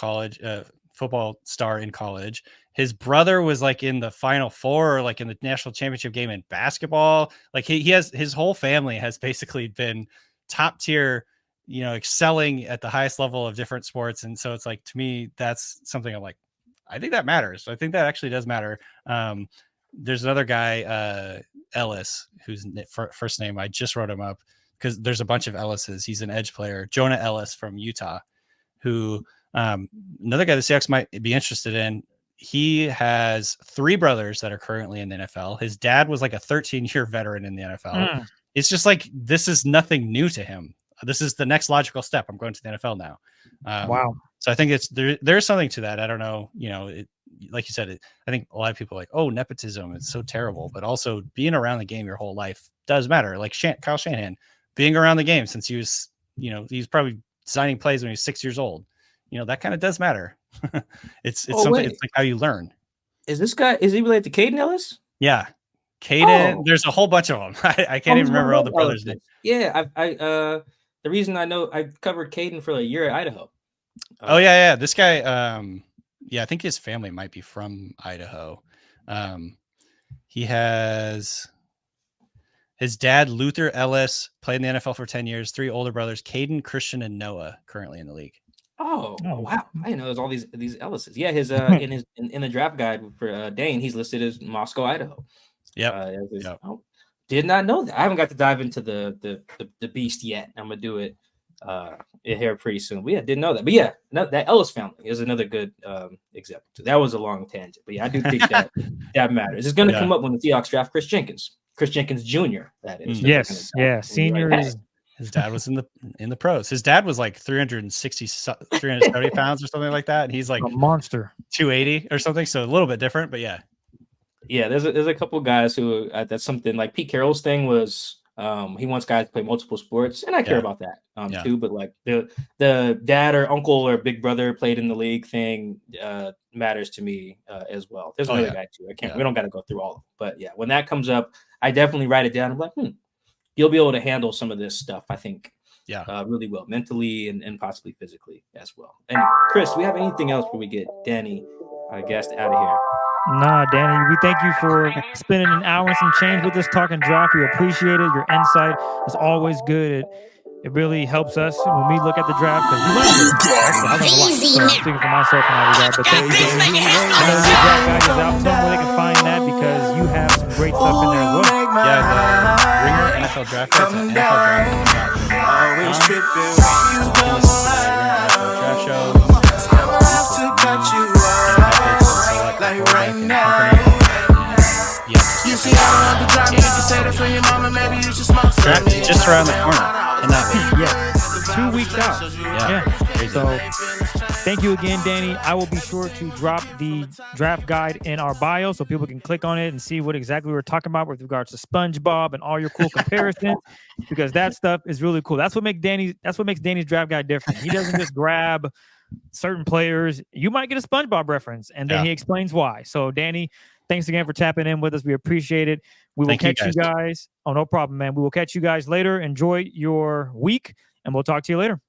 star in college. His brother was like in the Final Four, or like in the national championship game in basketball. Like he has, his whole family has basically been top tier, excelling at the highest level of different sports. And so it's like, to me, that's something I'm like, I think that matters. I think that actually does matter. There's another guy, Ellis, whose first name, I just wrote him up because there's a bunch of Ellises. He's an edge player, Jonah Ellis from Utah, who another guy the Seahawks might be interested in. He has 3 brothers that are currently in the NFL. His dad was like a 13-year veteran in the NFL. It's just like, this is nothing new to him. This is the next logical step. I'm going to the NFL now. Wow. So I think there's something to that. I don't know, like you said, I think a lot of people are like, oh, nepotism, it's so terrible. But also being around the game your whole life does matter. Like Kyle Shanahan, being around the game since he was, he's probably designing plays when he was 6 years old. That kind of does matter. It's something. It's like how you learn. Is he related to Caden Ellis? Yeah. Caden, there's a whole bunch of them. I can't even remember all the brothers' names. Yeah, the reason I know, I covered Caden for a year at Idaho. Yeah. This guy, I think his family might be from Idaho. He has his dad, Luther Ellis, played in the NFL for 10 years, 3 older brothers, Caden, Christian, and Noah, currently in the league. Oh wow! I didn't know there's all these Ellises. Yeah, his in the draft guide for Dane, he's listed as Moscow, Idaho. Yep. Did not know that. I haven't got to dive into the beast yet. I'm gonna do it here pretty soon. But yeah, didn't know that. But yeah, that Ellis family is another good example too. That was a long tangent, but yeah, I do think that matters. It's gonna come up when the Seahawks draft Chris Jenkins Jr. That is. Yes, senior is. His dad was in the pros. His dad was like 370 pounds or something like that. And he's like a monster, 280 or something. So a little bit different, but yeah. Yeah, there's a couple guys who that's something like Pete Carroll's thing was he wants guys to play multiple sports, and I care about that too. But like the dad or uncle or big brother played in the league thing matters to me as well. There's another guy too. We don't got to go through all of them, but yeah, when that comes up, I definitely write it down. I'm like, you'll be able to handle some of this stuff, I think. Really well, mentally and possibly physically as well. Anyway, Chris, do we have anything else before we get Danny, our guest, out of here? Nah, Danny, we thank you for spending an hour and some change with us talking draft. We appreciate it. Your insight is always good. It really helps us when we look at the draft because we learn a lot. So I'm speaking for myself in that regard. But thank you, Danny. I know the draft guide is out. Tell them where they can find that because you have some great stuff in there as well. Yeah, the Ringer NFL Draft Guide is NFL Always tripping when you come Draft Show. I'm about to cut you off like right now. You see, I don't have to drive me. You can say that for your mama. Maybe you should smoke some. Draft is just around the corner. In that week. Yeah, 2 weeks out. Yeah. So thank you again, Danny. I will be sure to drop the draft guide in our bio so people can click on it and see what exactly we're talking about with regards to SpongeBob and all your cool comparisons, because that stuff is really cool. That's what makes Danny's draft guide different. He doesn't just grab certain players. You might get a SpongeBob reference, and then he explains why. So, Danny, thanks again for tapping in with us. We appreciate it. We will catch you guys. Oh, no problem, man. We will catch you guys later. Enjoy your week, and we'll talk to you later.